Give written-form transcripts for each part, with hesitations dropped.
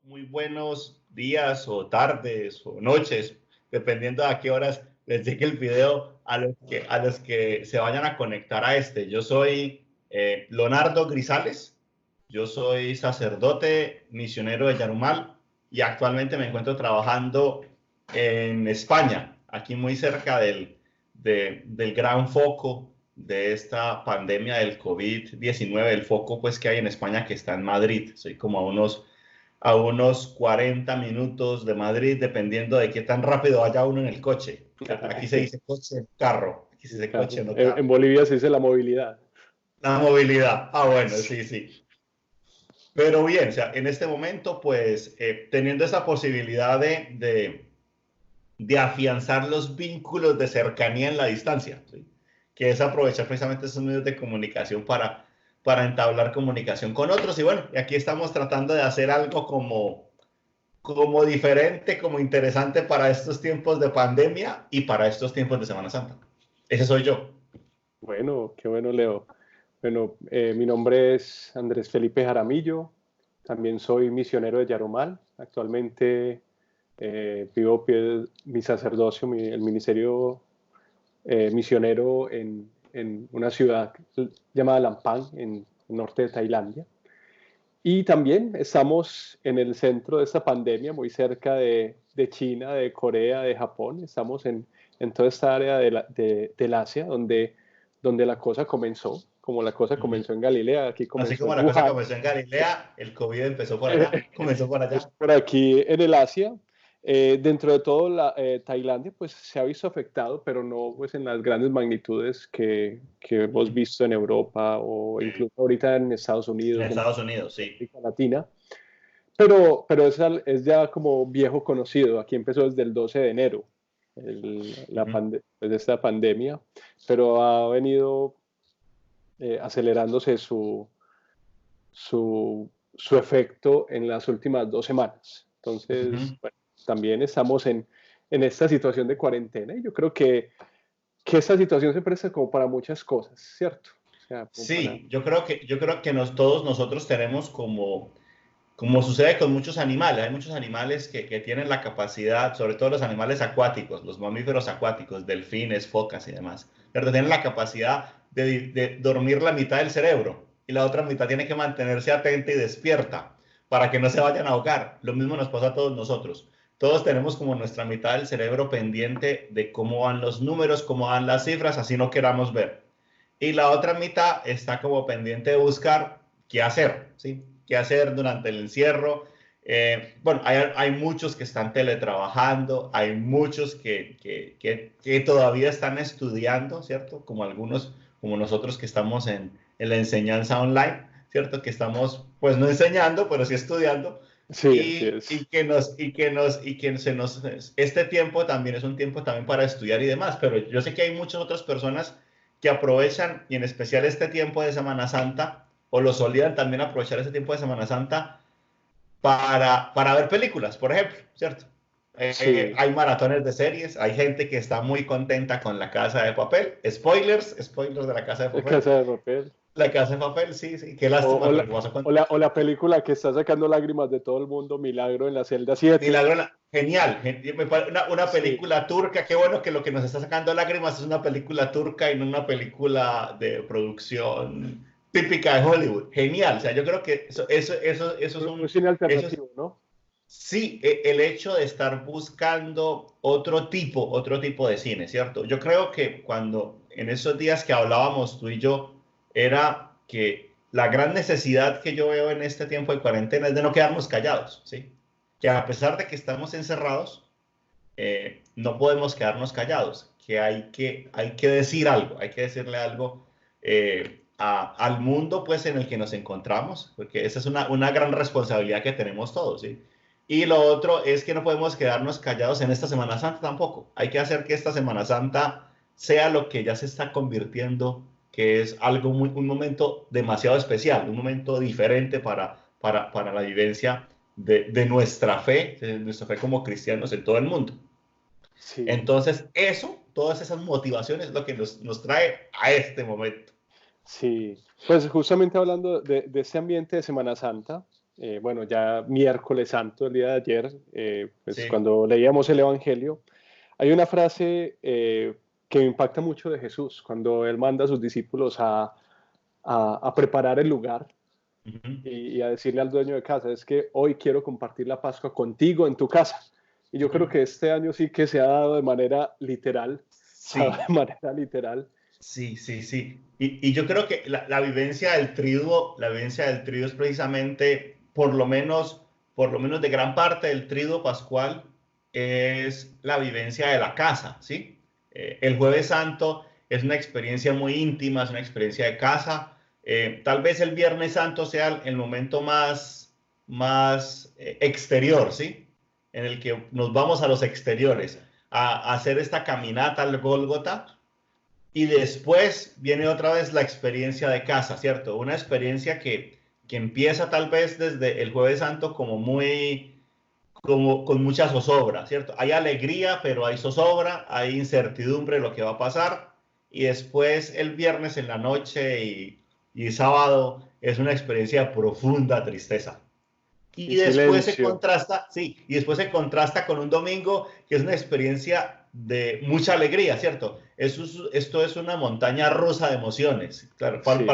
Muy buenos días o tardes o noches, dependiendo de a qué horas les llegue el video a los que se vayan a conectar a este. Yo soy Leonardo Grisales, yo soy sacerdote misionero de Yarumal y actualmente me encuentro trabajando en España, aquí muy cerca del gran foco de esta pandemia del COVID-19, el foco pues que hay en España que está en Madrid. Soy como a unos 40 minutos de Madrid, dependiendo de qué tan rápido vaya uno en el coche. Aquí se dice coche, carro. Aquí se dice coche, no carro. En Bolivia se dice la movilidad. La movilidad. Ah, bueno, sí, sí. Pero bien, o sea, en este momento, pues, teniendo esa posibilidad de afianzar los vínculos de cercanía en la distancia, ¿sí? Que es aprovechar precisamente esos medios de comunicación para entablar comunicación con otros. Y bueno, y aquí estamos tratando de hacer algo como diferente, como interesante para estos tiempos de pandemia y para estos tiempos de Semana Santa. Ese soy yo. Bueno, qué bueno, Leo. Bueno, mi nombre es Andrés Felipe Jaramillo. También soy misionero de Yarumal. Actualmente vivo mi sacerdocio, el ministerio misionero en una ciudad llamada Lampang, en el norte de Tailandia. Y también estamos en el centro de esta pandemia, muy cerca de China, de Corea, de Japón. Estamos en toda esta área del Asia, donde la cosa comenzó, como la cosa comenzó en Galilea, aquí Así comenzó como en la cosa Wuhan. comenzó en Galilea, el COVID empezó por allá, comenzó por allá. Por aquí en el Asia. Dentro de todo, Tailandia pues, se ha visto afectado, pero no pues, en las grandes magnitudes que hemos visto en Europa o incluso ahorita en Estados En Unidos, en Estados Unidos, sí. América Latina. Pero es ya como viejo conocido. Aquí empezó desde el 12 de enero, pues, de esta pandemia, pero ha venido acelerándose su efecto en las últimas 2 semanas. Entonces, bueno, también estamos en esta situación de cuarentena y yo creo que esta situación se presta como para muchas cosas, ¿cierto? O sea, Sí, yo creo que todos nosotros tenemos como sucede con muchos animales. Hay muchos animales que tienen la capacidad, sobre todo los animales acuáticos, los mamíferos acuáticos, delfines, focas y demás, pero tienen la capacidad de dormir la mitad del cerebro y la otra mitad tiene que mantenerse atenta y despierta para que no se vayan a ahogar. Lo mismo nos pasa a todos nosotros. Todos tenemos como nuestra mitad del cerebro pendiente de cómo van los números, cómo van las cifras, así no queramos ver. Y la otra mitad está como pendiente de buscar qué hacer, ¿sí? Qué hacer durante el encierro. Bueno, hay muchos que están teletrabajando, hay muchos que todavía están estudiando, ¿cierto? Como algunos, como nosotros que estamos en la enseñanza online, ¿cierto? Que estamos, pues no enseñando, pero sí estudiando. sí, así Y es. que este tiempo también es un tiempo también para estudiar y demás, pero yo sé que hay muchas otras personas que aprovechan, y en especial este tiempo de Semana Santa, o lo solían también aprovechar ese tiempo de Semana Santa para ver películas, por ejemplo, ¿cierto? Sí, Hay maratones de series, hay gente que está muy contenta con La Casa de Papel. Spoilers de La Casa de La Papel. Casa de Papel. La Casa de Papel, sí, sí, qué O, lástima o con la, lo que pasó con o la película que está sacando lágrimas de todo el mundo, Milagro en la celda 7. Milagro. Genial, una Sí, película turca. Qué bueno que lo que nos está sacando lágrimas es una película turca y no una película de producción típica de Hollywood. Genial, o sea, yo creo que eso un son, cine esos, alternativo, ¿no? sí, el hecho de estar buscando otro tipo de cine, ¿cierto? Yo creo que cuando en esos días que hablábamos tú y yo, era que la gran necesidad que yo veo en este tiempo de cuarentena es de no quedarnos callados, ¿sí? Que a pesar de que estamos encerrados, no podemos quedarnos callados, que hay que decir algo, hay que decirle algo al mundo pues en el que nos encontramos, porque esa es una gran responsabilidad que tenemos todos, ¿sí? Y lo otro es que no podemos quedarnos callados en esta Semana Santa tampoco. Hay que hacer que esta Semana Santa sea lo que ya se está convirtiendo, que es un momento demasiado especial, un momento diferente para la vivencia de nuestra fe como cristianos en todo el mundo. Sí, Entonces, todas esas motivaciones es lo que nos trae a este momento. sí. Pues justamente hablando de este ambiente de Semana Santa, bueno, ya miércoles santo, el día de ayer, pues Sí. cuando leíamos el Evangelio, hay una frase que me impacta mucho de Jesús, cuando él manda a sus discípulos a preparar el lugar Ujú. y a decirle al dueño de casa, es que hoy quiero compartir la Pascua contigo en tu casa. Y yo creo Ujú. que este año sí que se ha dado de manera literal, se ha dado de Sí, manera literal. sí, sí, sí. Y yo creo que la vivencia del triduo, la vivencia del triduo es precisamente, por lo menos de gran parte del triduo pascual, es la vivencia de la casa, ¿sí? El Jueves Santo es una experiencia muy íntima, es una experiencia de casa. Tal vez el Viernes Santo sea el momento más exterior, ¿sí? En el que nos vamos a los exteriores, a hacer esta caminata al Gólgota. Y después viene otra vez la experiencia de casa, ¿cierto? Una experiencia que empieza tal vez desde el Jueves Santo como con mucha zozobra, ¿cierto? Hay alegría, pero hay zozobra, hay incertidumbre de lo que va a pasar. Y después el viernes en la noche y sábado es una experiencia de profunda tristeza. Y Y después se silencio. contrasta, sí, y después se contrasta con un domingo que es una experiencia de mucha alegría, ¿cierto? Esto es una montaña rusa de emociones. Claro, Sí,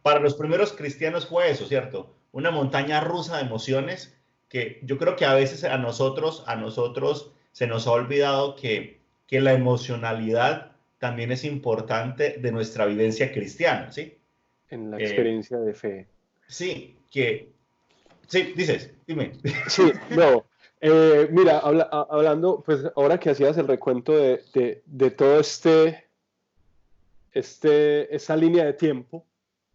para los primeros cristianos fue eso, ¿cierto? Una montaña rusa de emociones que yo creo que a veces a nosotros se nos ha olvidado que la emocionalidad también es importante de nuestra vivencia cristiana, ¿sí? en la Eh, experiencia de fe. sí, sí, dime. Sí, no. Mira, hablando, pues ahora que hacías el recuento de todo esta línea de tiempo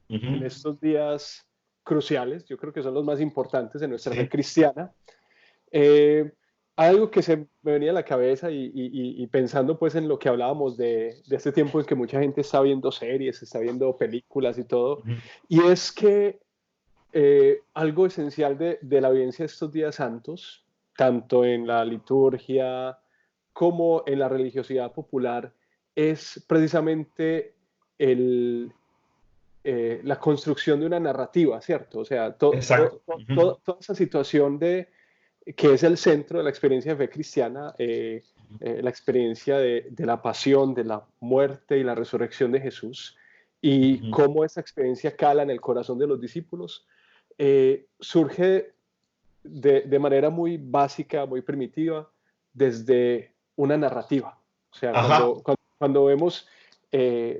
en Ujú. estos días cruciales, yo creo que son los más importantes de nuestra fe Sí. cristiana. Eh, Algo que se me venía a la cabeza y pensando pues en lo que hablábamos de este tiempo en que mucha gente está viendo series, está viendo películas y todo, Ujú. y es que algo esencial de la vivencia de estos días santos, tanto en la liturgia como en la religiosidad popular, es precisamente el, la construcción de una narrativa, ¿cierto? O sea, Exacto. Ujú. toda esa situación que es el centro de la experiencia de fe cristiana, la experiencia de la pasión, de la muerte y la resurrección de Jesús, y Ujú. cómo esa experiencia cala en el corazón de los discípulos, surge de manera muy básica, muy primitiva, desde una narrativa. O sea, Ajá. cuando vemos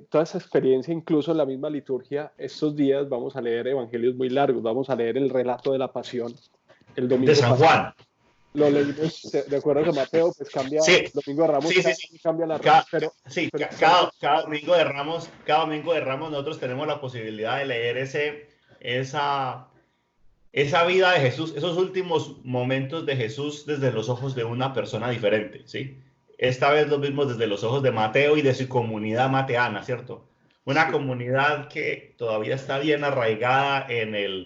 toda esa experiencia, incluso en la misma liturgia, estos días vamos a leer evangelios muy largos, vamos a leer el relato de la pasión el De domingo San pasado. Juan. Lo leímos, de acuerdo a Mateo, pues cambia, Sí, domingo de Ramos, sí, sí, sí. cambia la, Cada, pero, sí, pero estamos, cada domingo de Ramos nosotros tenemos la posibilidad de leer esa vida de Jesús, esos últimos momentos de Jesús desde los ojos de una persona diferente, ¿sí? Esta vez lo vimos desde los ojos de Mateo y de su comunidad mateana, ¿cierto? Una sí, comunidad que todavía está bien arraigada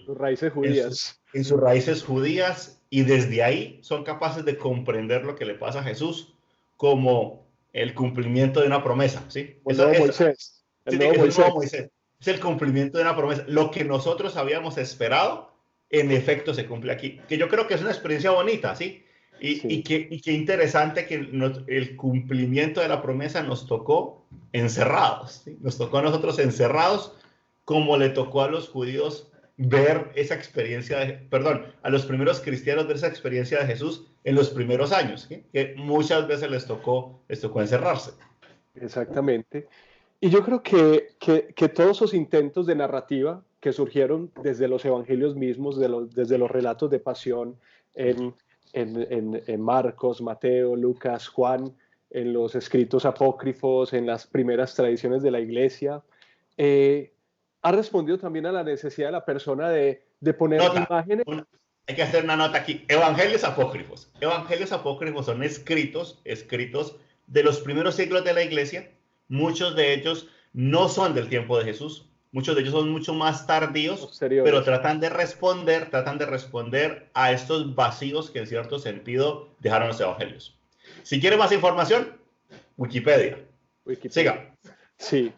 sus raíces en, su- judías. en sus raíces judías y desde ahí son capaces de comprender lo que le pasa a Jesús como el cumplimiento de una promesa, ¿sí? Como el nuevo Moisés, el Sí, nuevo es el nuevo Moisés. Moisés. Es el cumplimiento de una promesa. Lo que nosotros habíamos esperado, en efecto se cumple aquí. Que yo creo que es una experiencia bonita, ¿sí? Sí, Y qué interesante que el cumplimiento de la promesa nos tocó encerrados, ¿sí? Nos tocó a nosotros encerrados, como le tocó a los judíos ver esa experiencia, perdón, a los primeros cristianos ver esa experiencia de Jesús en los primeros años, ¿sí? Que muchas veces les tocó encerrarse. exactamente. Y yo creo que todos esos intentos de narrativa que surgieron desde los evangelios mismos, desde los relatos de pasión en, en Marcos, Mateo, Lucas, Juan, en los escritos apócrifos, en las primeras tradiciones de la iglesia, eh, ha respondido también a la necesidad de la persona de poner Nota, imágenes. hay que hacer una nota aquí. Evangelios apócrifos. Evangelios apócrifos son escritos de los primeros siglos de la iglesia. Muchos de ellos no son del tiempo de Jesús. Muchos de ellos son mucho más tardíos, pero Posteriores. tratan de responder a estos vacíos que en cierto sentido dejaron los evangelios. Si quiere más información, Wikipedia. Wikipedia. Siga. Sí,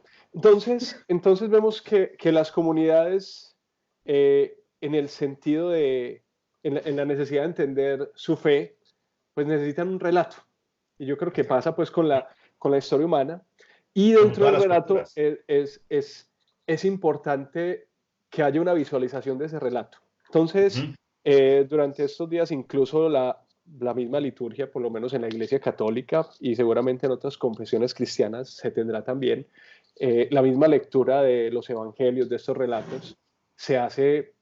entonces vemos que las comunidades, en el sentido en la necesidad de entender su fe, pues necesitan un relato. Y yo creo que pasa pues con la historia humana. Y Con dentro todas del las relato culturas. es importante que haya una visualización de ese relato. Entonces, Ujú. durante estos días, incluso la misma liturgia, por lo menos en la Iglesia Católica y seguramente en otras confesiones cristianas se tendrá también, la misma lectura de los evangelios, de estos relatos, se hace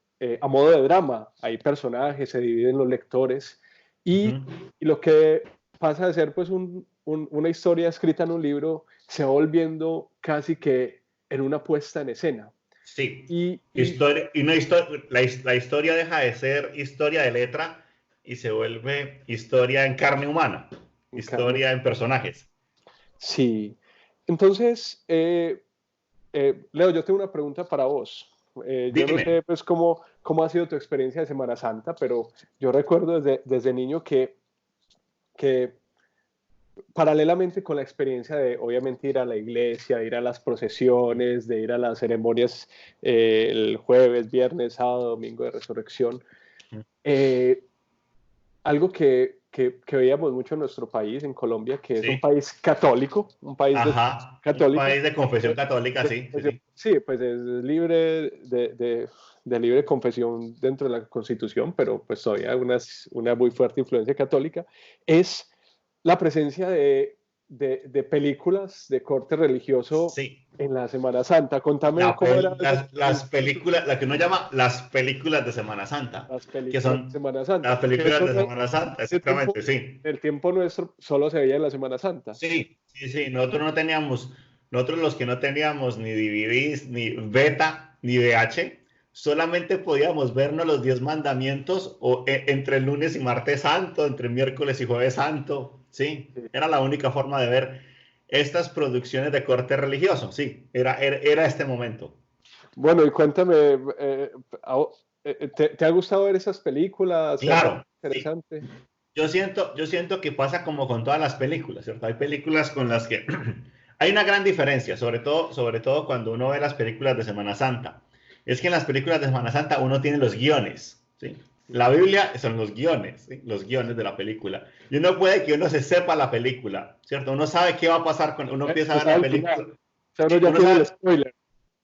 a modo de drama. Hay personajes, se dividen los lectores y, Ujú. y lo que pasa de ser pues una historia escrita en un libro se va volviendo casi que en una puesta en escena. Sí. Y La historia deja de ser historia de letra y se vuelve historia en carne humana, en carne. historia en personajes. Sí. Entonces, Leo, yo tengo una pregunta para vos. Yo no Dime. sé pues cómo ha sido tu experiencia de Semana Santa, pero yo recuerdo desde niño que paralelamente con la experiencia de obviamente ir a la iglesia, de ir a las procesiones, de ir a las ceremonias el jueves, viernes, sábado, domingo de resurrección, eh, algo que veíamos mucho en nuestro país, en Colombia, que es un Sí. país católico, un país de Ajá. Un católico. país de confesión católica, sí, sí, sí. Sí, pues es libre de libre confesión dentro de la Constitución, pero pues todavía una muy fuerte influencia católica, es la presencia de películas de corte religioso Sí. en la Semana Santa. Contame cómo era eso. Las películas, la que uno llama las películas de Semana Santa, Las que películas de son Semana Santa, las porque películas eso de Semana Santa, ese tiempo, exactamente, sí. el tiempo nuestro solo se veía en la Semana Santa. Sí, sí, sí. Nosotros los que no teníamos ni DVDs, ni beta, ni VH, solamente podíamos vernos los 10 mandamientos entre el lunes y martes santo, entre miércoles y jueves santo, sí. Sí. Era la única forma de ver estas producciones de corte religioso, sí. Era este momento. Bueno, y cuéntame, ¿te ha gustado ver esas películas? ¿Te ha parecido Claro, sí. interesante? Yo siento que pasa como con todas las películas, ¿cierto? Hay películas con las que hay una gran diferencia, sobre todo cuando uno ve las películas de Semana Santa. Es que en las películas de Semana Santa uno tiene los guiones, ¿sí? La Biblia son los guiones, ¿sí? Los guiones de la película. Y uno puede que uno se sepa la película, ¿cierto? Uno sabe qué va a pasar cuando uno empieza a Se ver sabe la el final. película. O sea, uno Sí, ya uno tiene el sabe, spoiler.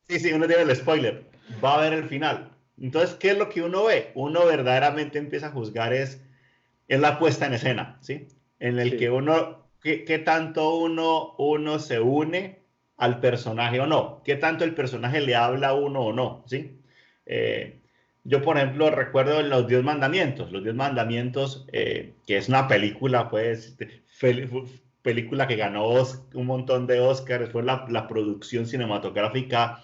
sí, sí, uno tiene el spoiler. Va a ver el final. Entonces, ¿qué es lo que uno ve? Uno verdaderamente empieza a juzgar es la puesta en escena, ¿sí? En el Sí. que qué tanto uno se une al personaje o no, qué tanto el personaje le habla a uno o no, ¿sí? Eh, yo, por ejemplo, recuerdo en Los Diez Mandamientos, que es una película, pues, película que ganó un montón de Oscars, fue la producción cinematográfica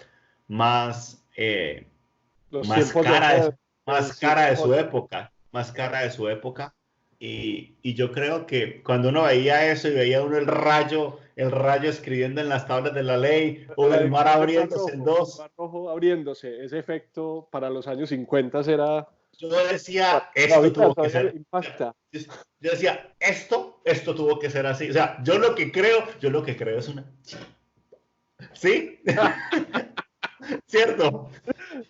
más, Los más tiempos de cara oro de, del más cine cara de de su Hollywood. época, más cara Claro. de su época. Y yo creo que cuando uno veía eso y veía uno el rayo escribiendo en las tablas de la ley o La el mar edición del abriéndose en El dos, Mar Rojo abriéndose, ese efecto para los años 50 era yo decía, todavía, esto tuvo que todavía ser. impacta. Yo decía, esto tuvo que ser así. O sea, yo lo que creo es una. ¿Sí? ¿Cierto?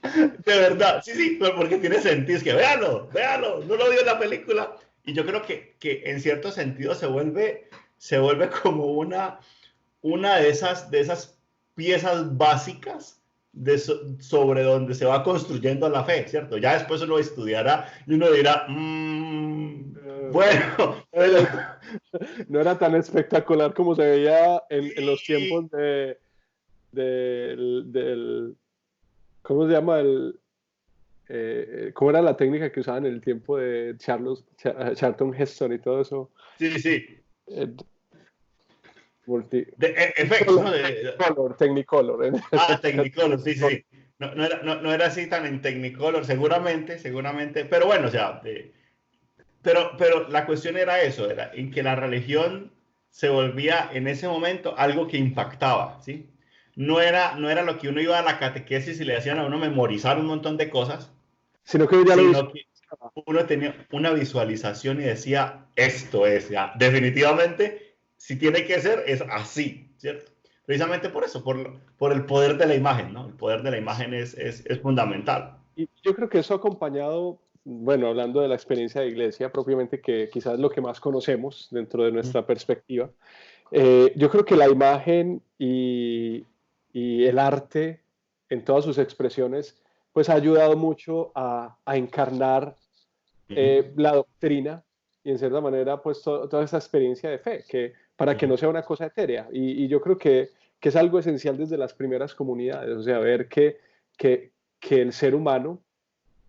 De verdad, sí, sí, porque tiene sentido. Es que véalo, no lo vio en la película. Y yo creo que en cierto sentido se vuelve como una de esas piezas básicas sobre donde se va construyendo la fe, ¿cierto? Ya después uno estudiará y uno dirá, bueno, Era- no era tan espectacular como se veía en los sí, tiempos ¿cómo se llama? ¿Cómo era la técnica que usaban en el tiempo de Charlton Heston y todo eso? sí, sí, Eh, multi, de efectos, ¿no? Technicolor. Technicolor, sí, sí, sí. No era así tan en Technicolor, seguramente, pero bueno, o sea, pero la cuestión era eso, era en que la religión se volvía en ese momento algo que impactaba, ¿sí? No era lo que uno iba a la catequesis y le hacían a uno memorizar un montón de cosas, Sino que ya lo hizo. sino que uno tenía una visualización y decía, esto es, ya, definitivamente, si tiene que ser, es así, ¿cierto? Precisamente por eso, por el poder de la imagen, ¿no? El poder de la imagen es fundamental. Y yo creo que eso ha acompañado bueno, hablando de la experiencia de iglesia propiamente, que quizás es lo que más conocemos dentro de nuestra perspectiva, yo creo que la imagen y el arte en todas sus expresiones, pues ha ayudado mucho a encarnar la doctrina y en cierta manera pues toda esa experiencia de fe, que para que no sea una cosa etérea. Y yo creo que es algo esencial desde las primeras comunidades, o sea, ver que, que el ser humano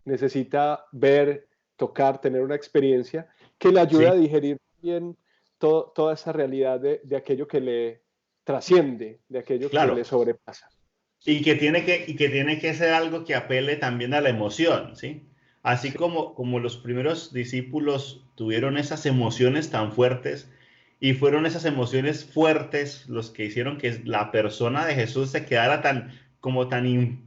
necesita ver, tocar, tener una experiencia que le ayude a Sí, digerir bien toda esa realidad de aquello que le trasciende, de aquello que le claro. sobrepasa. Y que tiene que ser algo que apele también a la emoción, ¿sí? Así Sí, como los primeros discípulos tuvieron esas emociones tan fuertes y fueron esas emociones fuertes los que hicieron que la persona de Jesús se quedara tan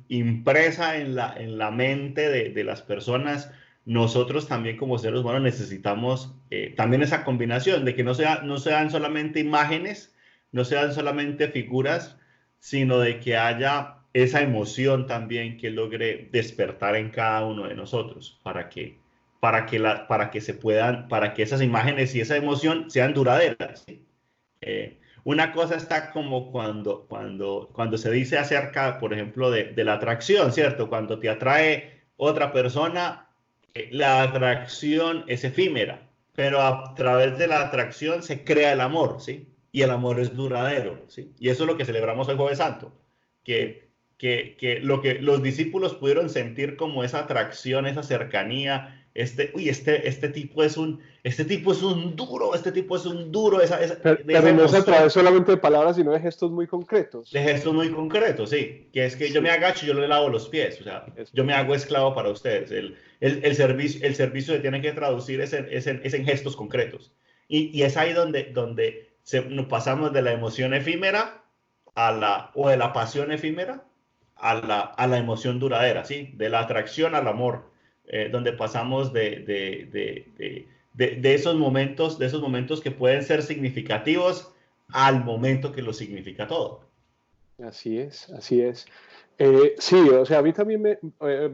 impresa en la mente de las personas. Nosotros también como seres humanos necesitamos también esa combinación de que no sean solamente imágenes, no sean solamente figuras, sino de que haya esa emoción también que logre despertar en cada uno de nosotros para que esas imágenes y esa emoción sean duraderas, ¿sí? Una cosa está como cuando se dice acerca, por ejemplo, de la atracción, ¿cierto? Cuando te atrae otra persona, la atracción es efímera, pero a través de la atracción se crea el amor, ¿sí? Y el amor es duradero, ¿sí? Y eso es lo que celebramos el Jueves Santo, sí. que lo que los discípulos pudieron sentir como esa atracción, esa cercanía, este tipo es un duro, Pero no es a través solamente de palabras, sino de gestos muy concretos. de gestos muy concretos, sí, que es que yo me Sí, agacho y yo le lavo los pies, o sea, eso yo me es. hago esclavo para ustedes. El servicio que tiene que traducir es en gestos concretos. Y es ahí donde nos pasamos de la emoción efímera o de la pasión efímera a la emoción duradera, ¿sí? De la atracción al amor, donde pasamos de esos momentos que pueden ser significativos al momento que lo significa todo. Así es, así es. Sí, o sea, a mí también me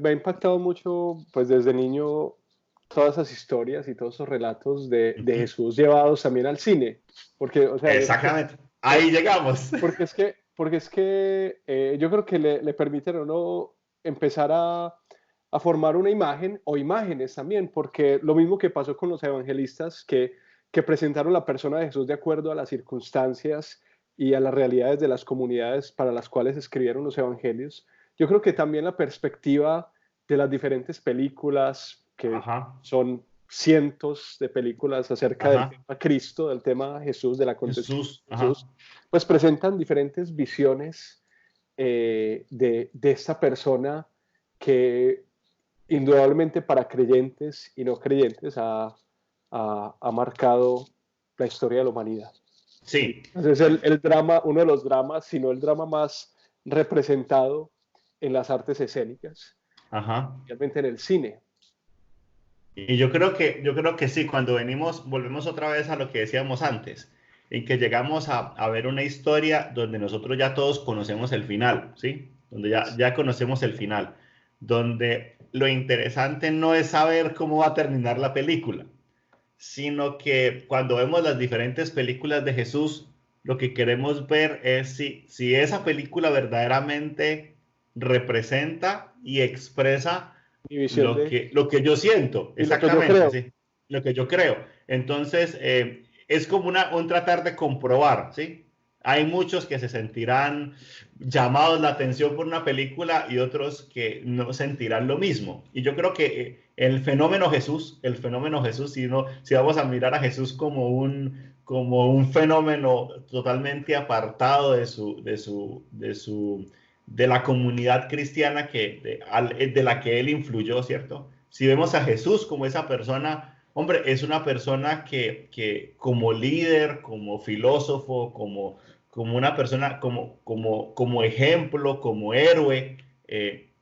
ha impactado mucho, pues desde niño, todas esas historias y todos esos relatos de Ujú. Jesús llevados también al cine, porque, o sea, Exactamente. por- Ahí llegamos. porque es que yo creo que le permiten a uno empezar a formar una imagen o imágenes también, porque lo mismo que pasó con los evangelistas que presentaron la persona de Jesús de acuerdo a las circunstancias y a las realidades de las comunidades para las cuales escribieron los evangelios. Yo creo que también la perspectiva de las diferentes películas, que Ajá, son cientos de películas acerca del ajá. tema Cristo, del tema Jesús, del acontecimiento Jesús, de ajá. Jesús, pues presentan diferentes visiones de esta persona que indudablemente para creyentes y no creyentes ha marcado la historia de la humanidad. Sí, Entonces el drama, uno de los dramas, si no el drama más representado en las artes escénicas, ajá. especialmente en el cine. Y yo creo que sí, cuando volvemos otra vez a lo que decíamos antes, en que llegamos a ver una historia donde nosotros ya todos conocemos el final, ¿sí? Donde ya conocemos el final, donde lo interesante no es saber cómo va a terminar la película, sino que cuando vemos las diferentes películas de Jesús, lo que queremos ver es si esa película verdaderamente representa y expresa Mi visión lo que yo siento, y lo que yo exactamente, creo. sí, lo que yo creo. Entonces, es como un tratar de comprobar, ¿sí? Hay muchos que se sentirán llamados la atención por una película y otros que no sentirán lo mismo. Y yo creo que el fenómeno Jesús, si vamos a mirar a Jesús como un fenómeno totalmente apartado de la comunidad cristiana de la que él influyó, ¿cierto? Si vemos a Jesús como esa persona, hombre, es una persona que como líder, como filósofo, como una persona, como ejemplo, como héroe,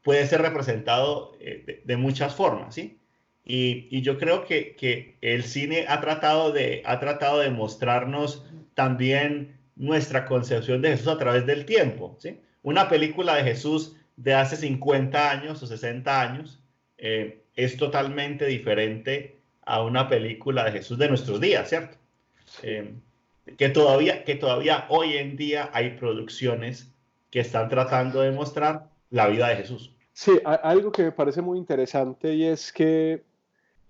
puede ser representado de muchas formas, ¿sí? Y yo creo que el cine ha tratado de mostrarnos también nuestra concepción de Jesús a través del tiempo, ¿sí? Una película de Jesús de hace 50 años o 60 años, es totalmente diferente a una película de Jesús de nuestros días, ¿cierto? Que todavía hoy en día hay producciones que están tratando de mostrar la vida de Jesús. Sí, algo que me parece muy interesante y es que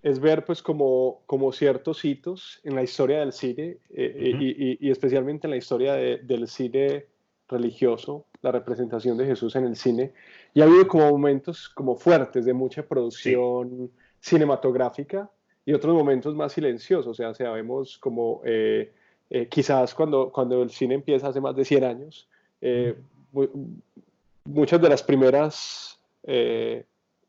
es ver pues como ciertos hitos en la historia del cine y especialmente en la historia del cine religioso, la representación de Jesús en el cine. Y ha habido como momentos como fuertes de mucha producción cinematográfica y otros momentos más silenciosos. O sea, sabemos como quizás cuando el cine empieza hace más de 100 años, muchas de las primeras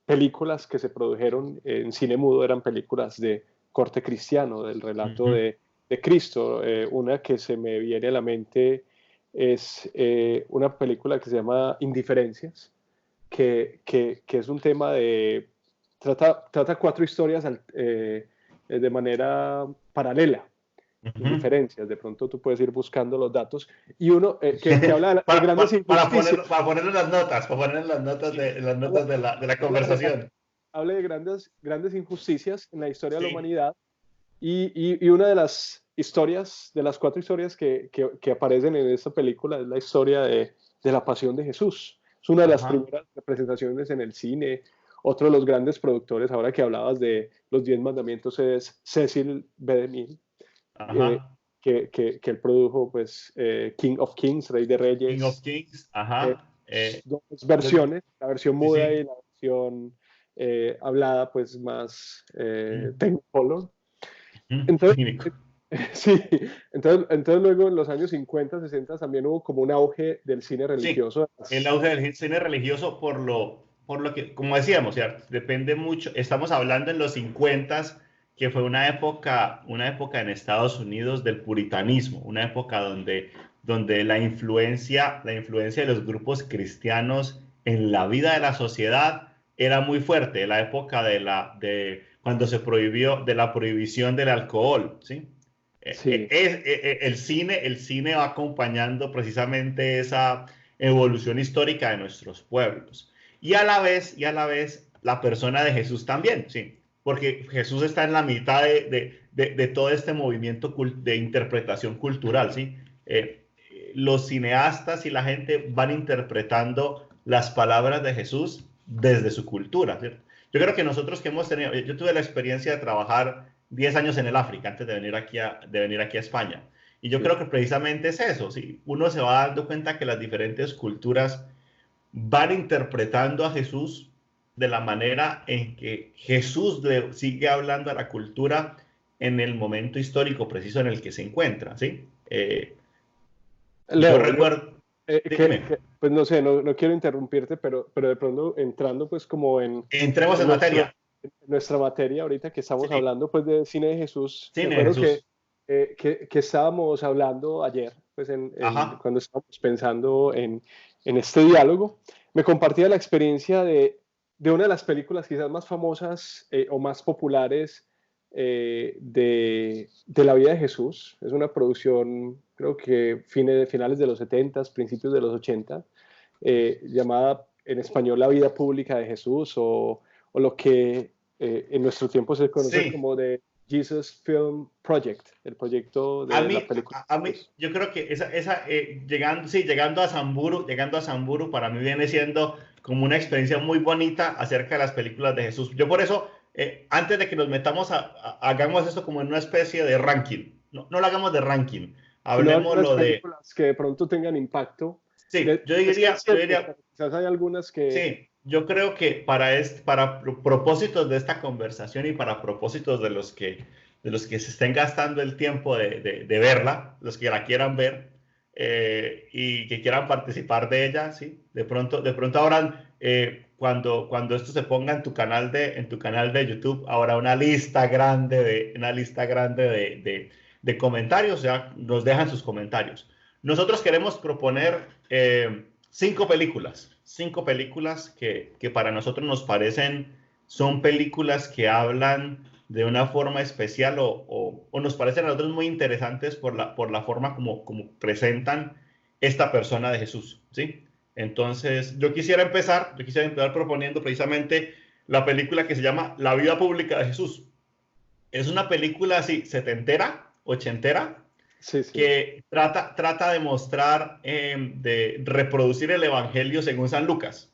películas que se produjeron en cine mudo eran películas de corte cristiano, del relato de Cristo. Una que se me viene a la mente es una película que se llama Indiferencias, que es un tema de... Trata 4 historias de manera paralela, Indiferencias. De pronto tú puedes ir buscando los datos. Y uno que habla de grandes injusticias. Para ponerlo en las notas, de la conversación. Habla de grandes injusticias en la historia de la humanidad. Y una de las historias, de las 4 historias que aparecen en esta película es la historia de la pasión de Jesús. Es una de las primeras representaciones en el cine. Otro de los grandes productores, ahora que hablabas de los 10 mandamientos, es Cecil B. DeMille, que él produjo pues, King of Kings, Rey de Reyes. King of Kings, dos versiones, la versión muda y la versión hablada, pues más Technicolor. Entonces, sí, entonces luego en los años 50, 60 también hubo como un auge del cine religioso. Sí, el auge del cine religioso por lo que, como decíamos, ¿cierto? Depende mucho, estamos hablando en los 50, que fue una época en Estados Unidos del puritanismo, una época donde la influencia de los grupos cristianos en la vida de la sociedad era muy fuerte, la época cuando se prohibió, de la prohibición del alcohol, ¿sí? Sí. El cine va acompañando precisamente esa evolución histórica de nuestros pueblos. Y a la vez la persona de Jesús también, ¿sí? Porque Jesús está en la mitad de todo este movimiento de interpretación cultural, ¿sí? Los cineastas y la gente van interpretando las palabras de Jesús desde su cultura, ¿cierto? Yo creo que nosotros que hemos tenido, yo tuve la experiencia de trabajar 10 años en el África antes de venir aquí a España. Y yo creo que precisamente es eso, ¿sí? Uno se va dando cuenta que las diferentes culturas van interpretando a Jesús de la manera en que Jesús le sigue hablando a la cultura en el momento histórico preciso en el que se encuentra, ¿sí? Leo, yo recuerdo... pues no sé, no quiero interrumpirte, pero de pronto entrando pues como entremos en materia. En nuestra materia ahorita que estamos hablando pues de cine de Jesús. Cine de Jesús. Que estábamos hablando ayer, pues cuando estábamos pensando en este diálogo, me compartía la experiencia de una de las películas quizás más famosas o más populares de la vida de Jesús. Es una producción, creo que finales de los 70, principios de los 80, llamada en español La vida pública de Jesús o lo que en nuestro tiempo se conoce como de Jesus Film Project, el proyecto de la película. A mí, yo creo que llegando a Samburu, para mí viene siendo como una experiencia muy bonita acerca de las películas de Jesús. Yo por eso, antes de que nos metamos, hagamos esto como en una especie de ranking. No lo hagamos de ranking, hablemoslo de películas que de pronto tengan impacto. Sí, yo diría quizás hay algunas que... Sí, yo creo que para propósitos de esta conversación y para propósitos de los que se estén gastando el tiempo de verla, los que la quieran ver y que quieran participar de ella, ¿sí? De pronto ahora, cuando esto se ponga en tu canal de YouTube, habrá una lista grande de comentarios, ya nos dejan sus comentarios. Nosotros queremos proponer 5 películas que para nosotros nos parecen, son películas que hablan de una forma especial o nos parecen a nosotros muy interesantes por la forma como presentan esta persona de Jesús, ¿sí? Entonces, yo quisiera empezar proponiendo precisamente la película que se llama La vida pública de Jesús. Es una película así, setentera, ochentera, Sí, sí. que trata de mostrar, de reproducir el Evangelio según San Lucas.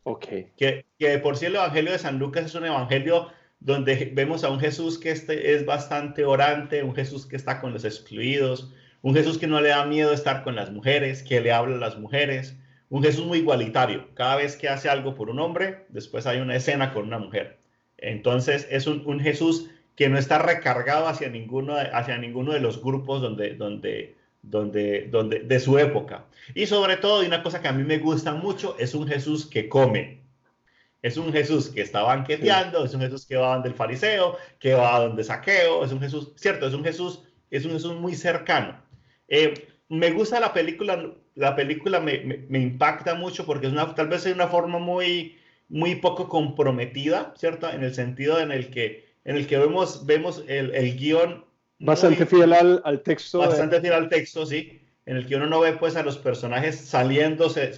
Ok. Que por sí el Evangelio de San Lucas es un evangelio donde vemos a un Jesús que es bastante orante, un Jesús que está con los excluidos, un Jesús que no le da miedo estar con las mujeres, que le habla a las mujeres, un Jesús muy igualitario. Cada vez que hace algo por un hombre, después hay una escena con una mujer. Entonces es un Jesús que no está recargado hacia ninguno de los grupos de su época. Y sobre todo, y una cosa que a mí me gusta mucho, es un Jesús que come. Es un Jesús que está Sí. banqueteando, es un Jesús que va donde el fariseo, que va donde Saqueo, es un Jesús, cierto, es un Jesús muy cercano. Me gusta la película me impacta mucho porque tal vez es una forma muy poco comprometida, ¿cierto? En el sentido en el que vemos el guión Bastante muy, fiel al texto de... bastante fiel al texto, sí, en el que uno no ve pues a los personajes saliéndose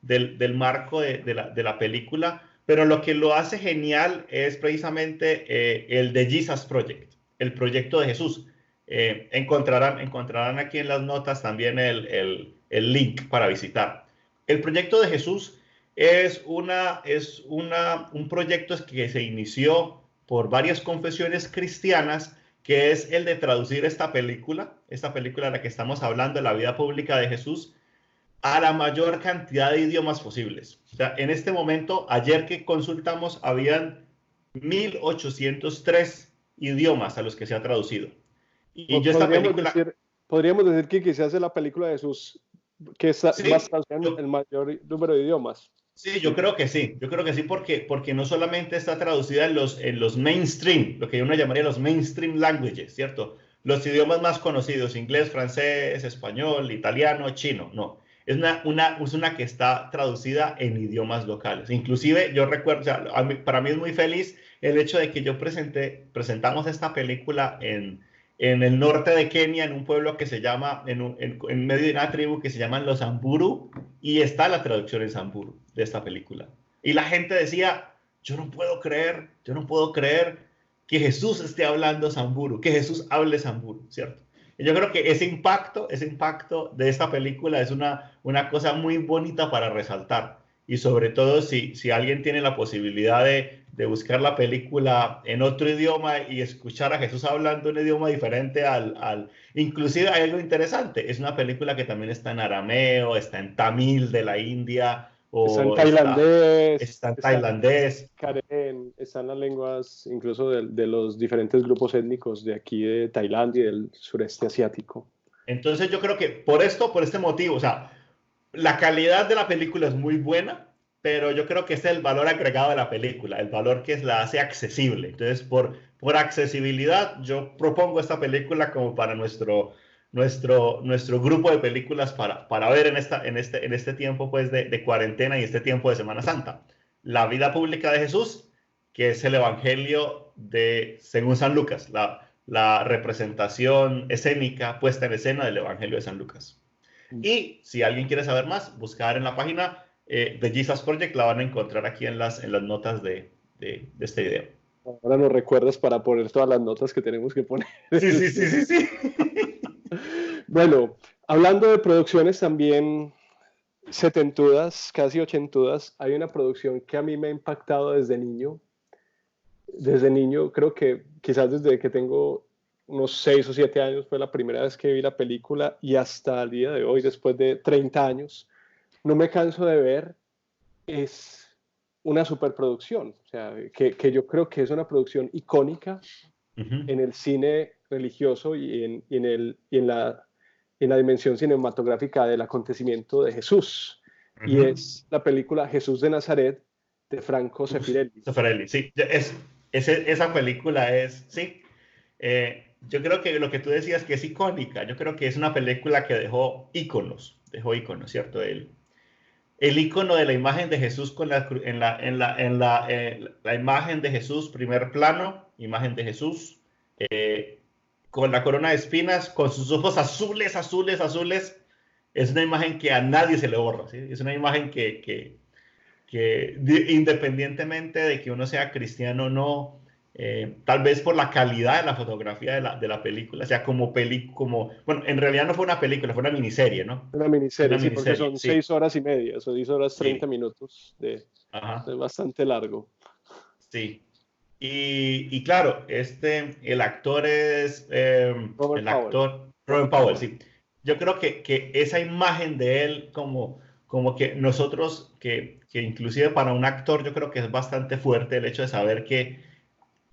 del marco de la película, pero lo que lo hace genial es precisamente el de Jesus Project, el proyecto de Jesús. Encontrarán aquí en las notas también el link para visitar. El proyecto de Jesús un proyecto que se inició por varias confesiones cristianas, que es el de traducir esta película de la que estamos hablando, La vida pública de Jesús, a la mayor cantidad de idiomas posibles. O sea, en este momento, ayer que consultamos, habían 1803 idiomas a los que se ha traducido. Y yo esta Podríamos película, decir, podríamos decir que quizás es la película de Jesús que es más sí, traducida en el mayor número de idiomas. sí, yo creo que sí, porque no solamente está traducida en los mainstream, lo que uno llamaría los mainstream languages, ¿cierto? Los idiomas más conocidos, inglés, francés, español, italiano, chino, no. Es una que está traducida en idiomas locales. Inclusive yo recuerdo, o sea, para mí es muy feliz el hecho de que presentamos esta película en el norte de Kenia, en un pueblo que se llama, en medio de una tribu que se llaman los Samburu, y está la traducción en Samburu de esta película. Y la gente decía, yo no puedo creer que Jesús esté hablando Samburu, que Jesús hable Samburu, ¿cierto? Y yo creo que ese impacto de esta película es una cosa muy bonita para resaltar. Y sobre todo si alguien tiene la posibilidad de buscar la película en otro idioma y escuchar a Jesús hablando un idioma diferente inclusive hay algo interesante, es una película que también está en arameo, está en tamil de la India, Está en o tailandés, está en está tailandés. en karen, están las lenguas incluso de los diferentes grupos étnicos de aquí de Tailandia y del sureste asiático. Entonces yo creo que por este motivo, o sea, la calidad de la película es muy buena, pero yo creo que es el valor agregado de la película, el valor que la hace accesible. Entonces, por accesibilidad, yo propongo esta película como para nuestro grupo de películas para ver en este tiempo pues, de cuarentena y este tiempo de Semana Santa. La vida pública de Jesús, que es el Evangelio según San Lucas, la representación escénica puesta en escena del Evangelio de San Lucas. Y si alguien quiere saber más, buscar en la página de Jesus Project, la van a encontrar aquí en las notas de este video. Ahora nos recuerdas para poner todas las notas que tenemos que poner. Sí, sí, sí, sí, sí. Bueno, hablando de producciones también setentudas, casi ochentudas, hay una producción que a mí me ha impactado desde niño. Desde niño, creo que quizás desde que tengo unos 6 o 7 años fue la primera vez que vi la película y hasta el día de hoy, después de 30 años, no me canso de ver, es una superproducción, o sea, que yo creo que es una producción icónica en el cine religioso y en la dimensión cinematográfica del acontecimiento de Jesús. Y es la película Jesús de Nazaret de Franco Zeffirelli. Zeffirelli, sí. Esa película es, sí. Yo creo que lo que tú decías que es icónica, yo creo que es una película que dejó íconos, ¿cierto? El icono de la imagen de Jesús la imagen de Jesús, primer plano, imagen de Jesús, con la corona de espinas, con sus ojos azules, azules, azules. Es una imagen que a nadie se le borra, ¿sí? Es una imagen que independientemente de que uno sea cristiano o no, tal vez por la calidad de la fotografía de la película, o sea, bueno, en realidad no fue una película, fue una miniserie, ¿no? Una miniserie, Una sí, porque miniserie, son sí, 6 horas y media, son 6 horas 30 sí, minutos, ajá, es bastante largo. sí. Y claro, el actor es Robert el Powell. actor Robin Robert Powell, Powell. sí. Yo creo que esa imagen de él como que nosotros, que inclusive para un actor yo creo que es bastante fuerte el hecho de saber que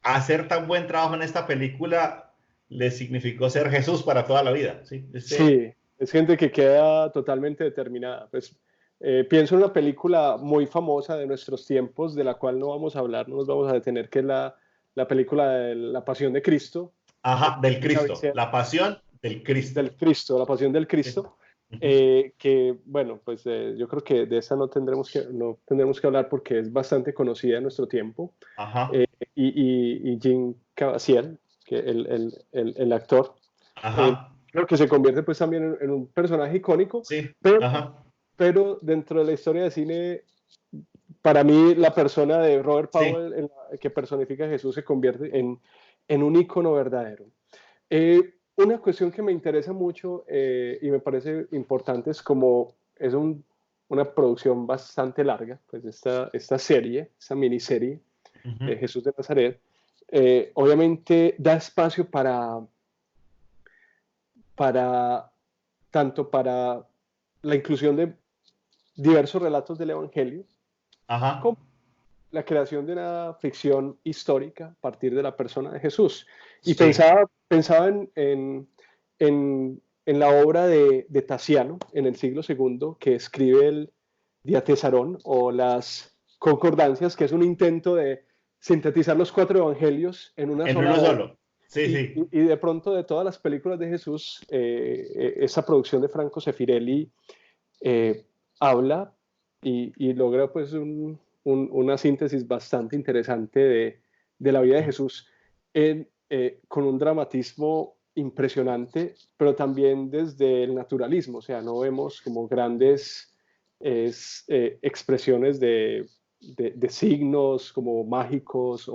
hacer tan buen trabajo en esta película le significó ser Jesús para toda la vida, ¿sí? Sí, es gente que queda totalmente determinada. Pues pienso en una película muy famosa de nuestros tiempos, de la cual no vamos a hablar, no nos vamos a detener, que es la película de La Pasión de Cristo, de Ajá, del Patricia Cristo, Bichette, la pasión del Cristo. del Cristo, La Pasión del Sí. Cristo, Ujú. que bueno, pues yo creo que de esa no tendremos que hablar porque es bastante conocida en nuestro tiempo. Ajá, Eh, y Jim Caviezel, que el actor, ajá, creo que se convierte pues también en un personaje icónico, sí, pero, ajá, pero dentro de la historia de cine, para mí la persona de Robert sí. Powell, que personifica a Jesús, se convierte en un icono verdadero. Una cuestión que me interesa mucho y me parece importante es como es una producción bastante larga, pues esta serie, esta miniserie, Ujú. Jesús de Nazaret, obviamente da espacio para tanto para la inclusión de diversos relatos del Evangelio, Ajá, como la creación de una ficción histórica a partir de la persona de Jesús. Y sí, pensaba en la obra de Tasiano en el siglo II, que escribe el Diatesarón o las Concordancias, que es un intento de sintetizar los 4 evangelios en una en sola uno obra. solo. Sí, sí, Y de pronto de todas las películas de Jesús, esa producción de Franco Sefirelli eh, habla y logra pues una síntesis bastante interesante de la vida de Jesús con un dramatismo impresionante, pero también desde el naturalismo, o sea, no vemos como grandes expresiones de signos como mágicos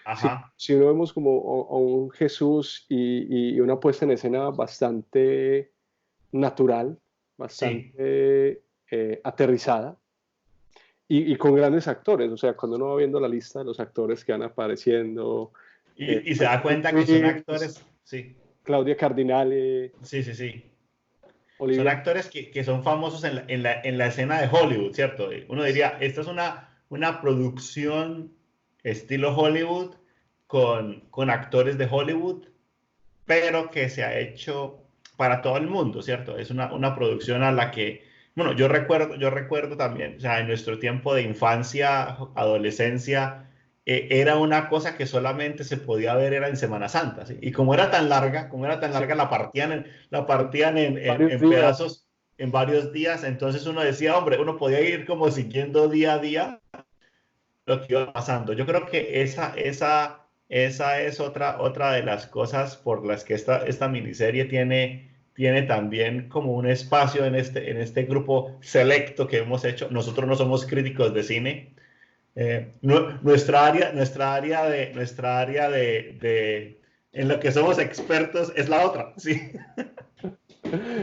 ajá, si no vemos como a un Jesús y una puesta en escena bastante natural, sí. bastante aterrizada y con grandes actores. O sea, cuando uno va viendo la lista de los actores que van apareciendo, Y se da Anthony cuenta que son Quinn, actores, sí, Claudia Cardinale, sí, sí, sí. Son Olivia. actores que son famosos en la escena de Hollywood, ¿cierto? Uno diría, esta es una producción estilo Hollywood con actores de Hollywood, pero que se ha hecho para todo el mundo, ¿cierto? Es una producción a la que, bueno, yo recuerdo también, o sea, en nuestro tiempo de infancia, adolescencia, era una cosa que solamente se podía ver era en Semana Santa, ¿sí? Y como era tan Sí, larga, la partían varios en días. pedazos en varios días, entonces uno decía, hombre, uno podía ir como siguiendo día a día lo que iba pasando. Yo creo que esa es otra de las cosas por las que esta miniserie tiene también como un espacio en este grupo selecto que hemos hecho. Nosotros no somos críticos de cine. Nuestra área en lo que somos expertos es la otra, ¿sí?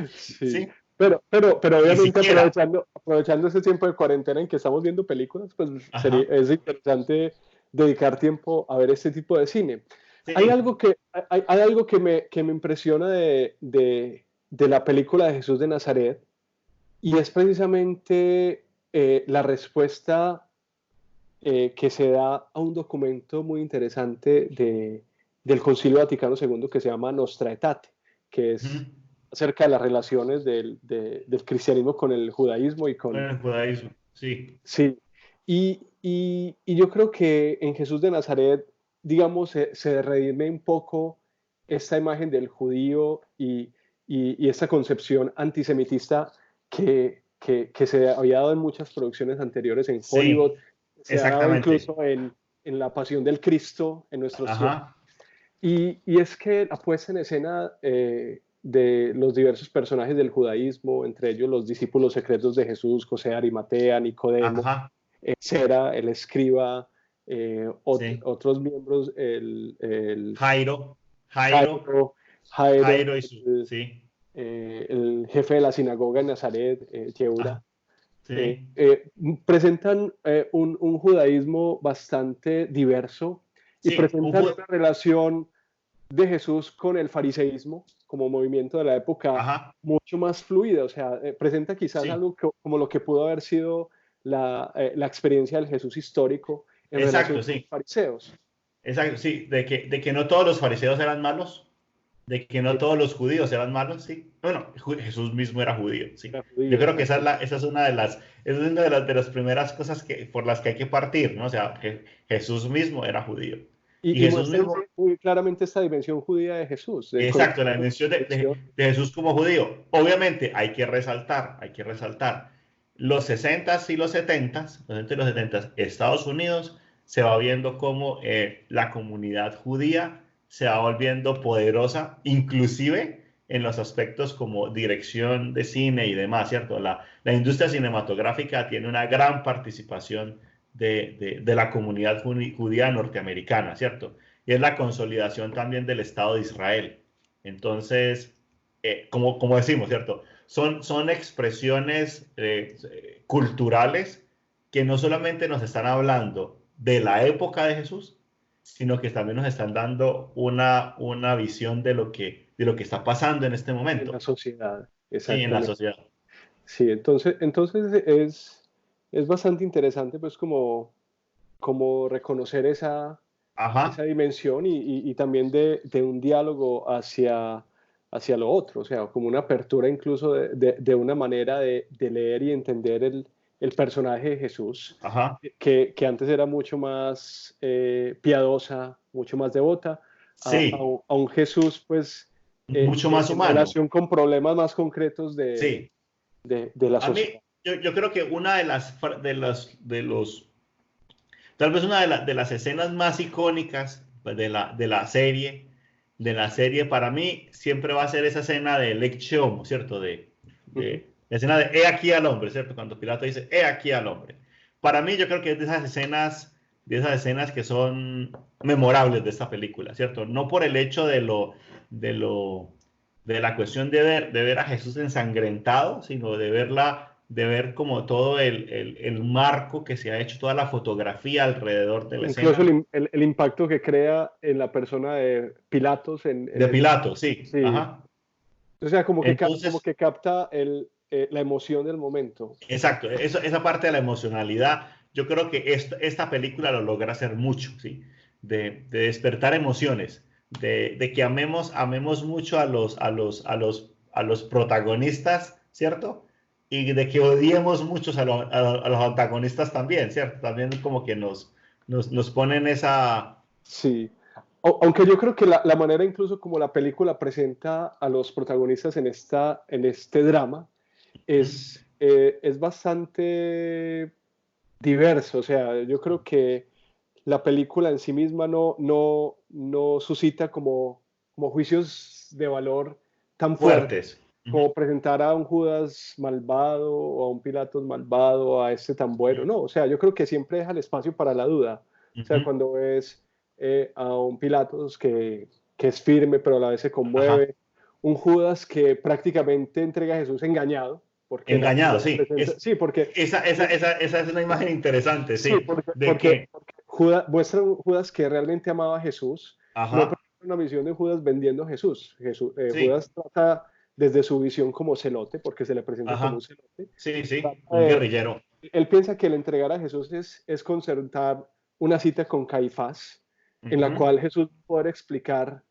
Sí. ¿Sí? Pero Ni obviamente siquiera. aprovechando ese tiempo de cuarentena en que estamos viendo películas, pues Ajá. es interesante dedicar tiempo a ver este tipo de cine. Hay Sí. algo hay algo que me impresiona de la película de Jesús de Nazaret y es precisamente la respuesta que se da a un documento muy interesante del Concilio Vaticano II que se llama Nostra Aetate, que Ujú. es acerca de las relaciones del cristianismo con el judaísmo y Con con... el judaísmo. Sí. Sí, y yo creo que en Jesús de Nazaret, digamos, se redime un poco esta imagen del judío y esta concepción antisemitista que se había dado en muchas producciones anteriores en Hollywood, Sí. se ha dado Exactamente. incluso en La Pasión del Cristo en nuestros tiempos. Ajá. Y es que la puesta en escena de los diversos personajes del judaísmo, entre ellos los discípulos secretos de Jesús, José de Arimatea, Nicodemo, Ajá. Cera, el escriba, Sí. otros miembros, Jairo, Jairo, Jairo, Jairo, Jairo y su, sí. el jefe de la sinagoga en Nazaret, Yehuda, Ah, sí. presentan un judaísmo bastante diverso y Sí, presentan una relación de Jesús con el fariseísmo como movimiento de la época ajá, mucho más fluida, o sea, presenta quizás sí, algo como lo que pudo haber sido la experiencia del Jesús histórico en relación exacto, con los sí, fariseos. exacto, sí, de que no todos los fariseos eran malos, de que no Eh, todos los judíos eran malos, sí. Bueno, Jesús mismo era judío, sí. Era Yo judío, creo que exacto. esa es una de las primeras cosas por las que hay que partir, ¿no? O sea, que Jesús mismo era judío. Y Y Jesús muestran mismo, muy claramente esta dimensión judía de Jesús, de exacto, la conectarlo dimensión con la tradición. de Jesús como judío. Obviamente hay que resaltar, los 60 y los 70, los 60 y los 70, Estados Unidos se va viendo como la comunidad judía se va volviendo poderosa, inclusive en los aspectos como dirección de cine y demás, ¿cierto? La industria cinematográfica tiene una gran participación de la comunidad judía norteamericana, ¿cierto? Y es la consolidación también del Estado de Israel. Entonces, como decimos, ¿cierto? Son expresiones culturales que no solamente nos están hablando de la época de Jesús, sino que también nos están dando una visión de lo que está pasando en este En la momento, sociedad, sí, en la exactamente. sociedad. Sí, entonces es bastante interesante pues como reconocer esa Ajá, dimensión y también de un diálogo hacia lo otro, o sea, como una apertura incluso de una manera de leer y entender el personaje de Jesús, ajá, que antes era mucho más piadosa, mucho más devota, sí, a un Jesús pues mucho más en humano, relación con problemas más concretos sí. de la A mí, sociedad. yo creo que una de los tal vez una de las escenas más icónicas de la serie para mí siempre va a ser esa escena de Lección, ¿cierto? Ujú. La escena de He aquí al hombre, ¿cierto? Cuando Pilato dice He aquí al hombre. Para mí yo creo que es de esas escenas que son memorables de esta película, ¿cierto? No por el hecho de lo, de la cuestión de ver a Jesús ensangrentado, sino de ver como todo el marco que se ha hecho, toda la fotografía alrededor de la Incluso escena. el impacto que crea en la persona de Pilatos en De ese... Pilato, sí, Sí, ajá. o sea, como Entonces, que capta la emoción del momento. exacto, esa parte de la emocionalidad, yo creo que esta película lo logra hacer mucho, ¿sí? De despertar emociones, de que amemos mucho a los protagonistas, ¿cierto? Y de que odiemos mucho a los antagonistas también, ¿cierto? También como que nos ponen esa... Sí. Aunque yo creo que la manera incluso como la película presenta a los protagonistas en este drama es bastante diverso. O sea, yo creo que la película en sí misma no suscita como juicios de valor tan fuertes fuertes. Ujú, como presentar a un Judas malvado o a un Pilatos malvado, a este tan bueno. No, o sea, yo creo que siempre deja el espacio para la duda. O sea, ujú, cuando ves a un Pilatos que es firme pero a la vez se ajá. conmueve, un Judas que prácticamente entrega a Jesús engañado, porque la Engañado, película sí. presenta, sí, porque Esa es una imagen interesante, sí, sí. De que, porque Judas, muestra un Judas que realmente amaba a Jesús, no ajá, presenta una visión de Judas vendiendo a Jesús. sí, Judas trata desde su visión como celote, porque se le presenta como un ajá, celote. sí, sí, Trata un guerrillero. él piensa que el entregar a Jesús es concertar una cita con Caifás, en la Ujú. cual Jesús va a poder explicar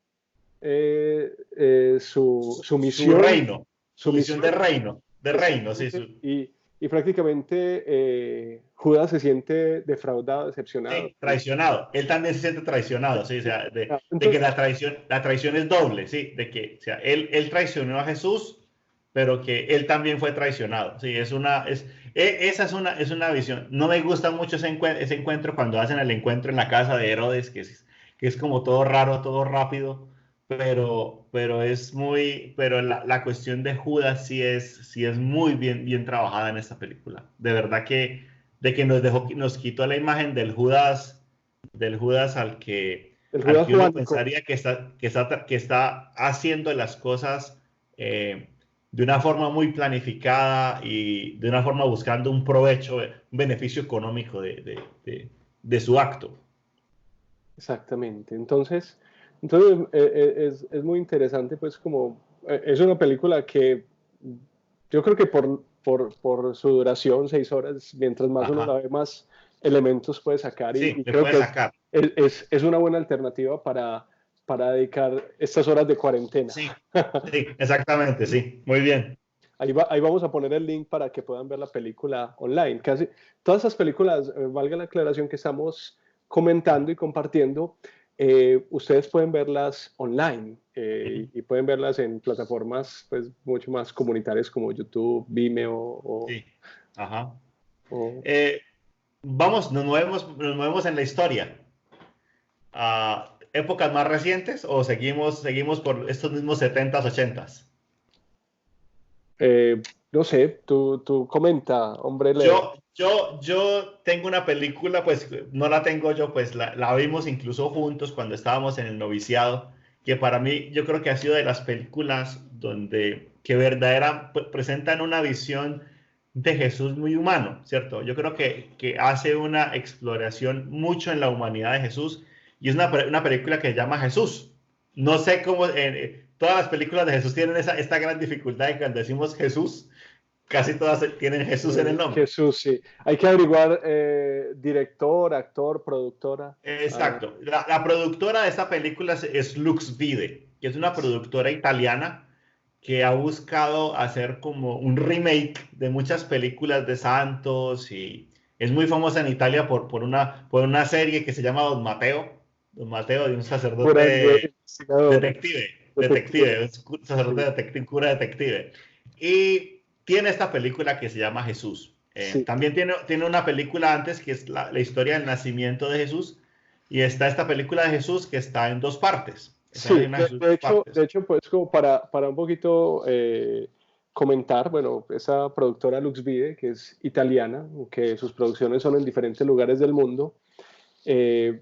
su Su misión, reino, su su visión de misión reino, sí, exactamente, y prácticamente Judas se siente defraudado, decepcionado. sí, traicionado. Él también se siente traicionado, sí, o sea, de que Entonces, la traición es doble, sí, de que, o sea, él traicionó a Jesús, pero que él también fue traicionado, sí, esa es una visión. No me gusta mucho ese encuentro cuando hacen el encuentro en la casa de Herodes, que es como todo raro, todo rápido, pero la cuestión de Judas sí es muy bien, bien trabajada en esta película. De verdad que de que nos quitó la imagen del Judas El al Judas que uno Juánico. pensaría que está haciendo las cosas de una forma muy planificada y de una forma buscando un provecho, un beneficio económico de su acto. Exactamente. Entonces es muy interesante, pues como es una película que yo creo que por su duración, 6 horas, mientras más uno la Ajá. ve, más elementos puede sacar Sí, y le creo puede que sacar. es una buena alternativa para dedicar estas horas de cuarentena. Sí, sí, exactamente, sí. Muy bien. Ahí vamos a poner el link para que puedan ver la película online. Casi todas esas películas, valga la aclaración que estamos comentando y compartiendo, ustedes pueden verlas online y pueden verlas en plataformas pues, mucho más comunitarias como YouTube, Vimeo Sí. Ajá. o Eh, nos movemos en la historia. ¿A épocas más recientes o seguimos por estos mismos 70s, 80s? no sé, tú comenta, hombre Leo. Yo tengo una película, pues no la tengo yo, pues la vimos incluso juntos cuando estábamos en el noviciado, que para mí yo creo que ha sido de las películas que presentan una visión de Jesús muy humano, ¿cierto? Yo creo que hace una exploración mucho en la humanidad de Jesús y es una película que se llama Jesús. No sé cómo, todas las películas de Jesús tienen esta gran dificultad de cuando decimos Jesús casi todas tienen Jesús en el nombre. Jesús, sí. Hay que averiguar director, actor, productora. Ah, Exacto. La productora de esta película es Lux Vide, que es una productora italiana que ha buscado hacer como un remake de muchas películas de santos y es muy famosa en Italia por una serie que se llama Don Mateo. Don Mateo, de un pura sacerdote investigador, detective. detective, un sacerdote Sí, detective, cura detective. Y tiene esta película que se llama Jesús. sí. También tiene una película antes que es la historia del nacimiento de Jesús. Y está esta película de Jesús que está en dos partes. Está Sí, en Jesús en de dos hecho, partes. pues como para un poquito comentar, bueno, esa productora Luxvide, que es italiana, que sus producciones son en diferentes lugares del mundo, eh,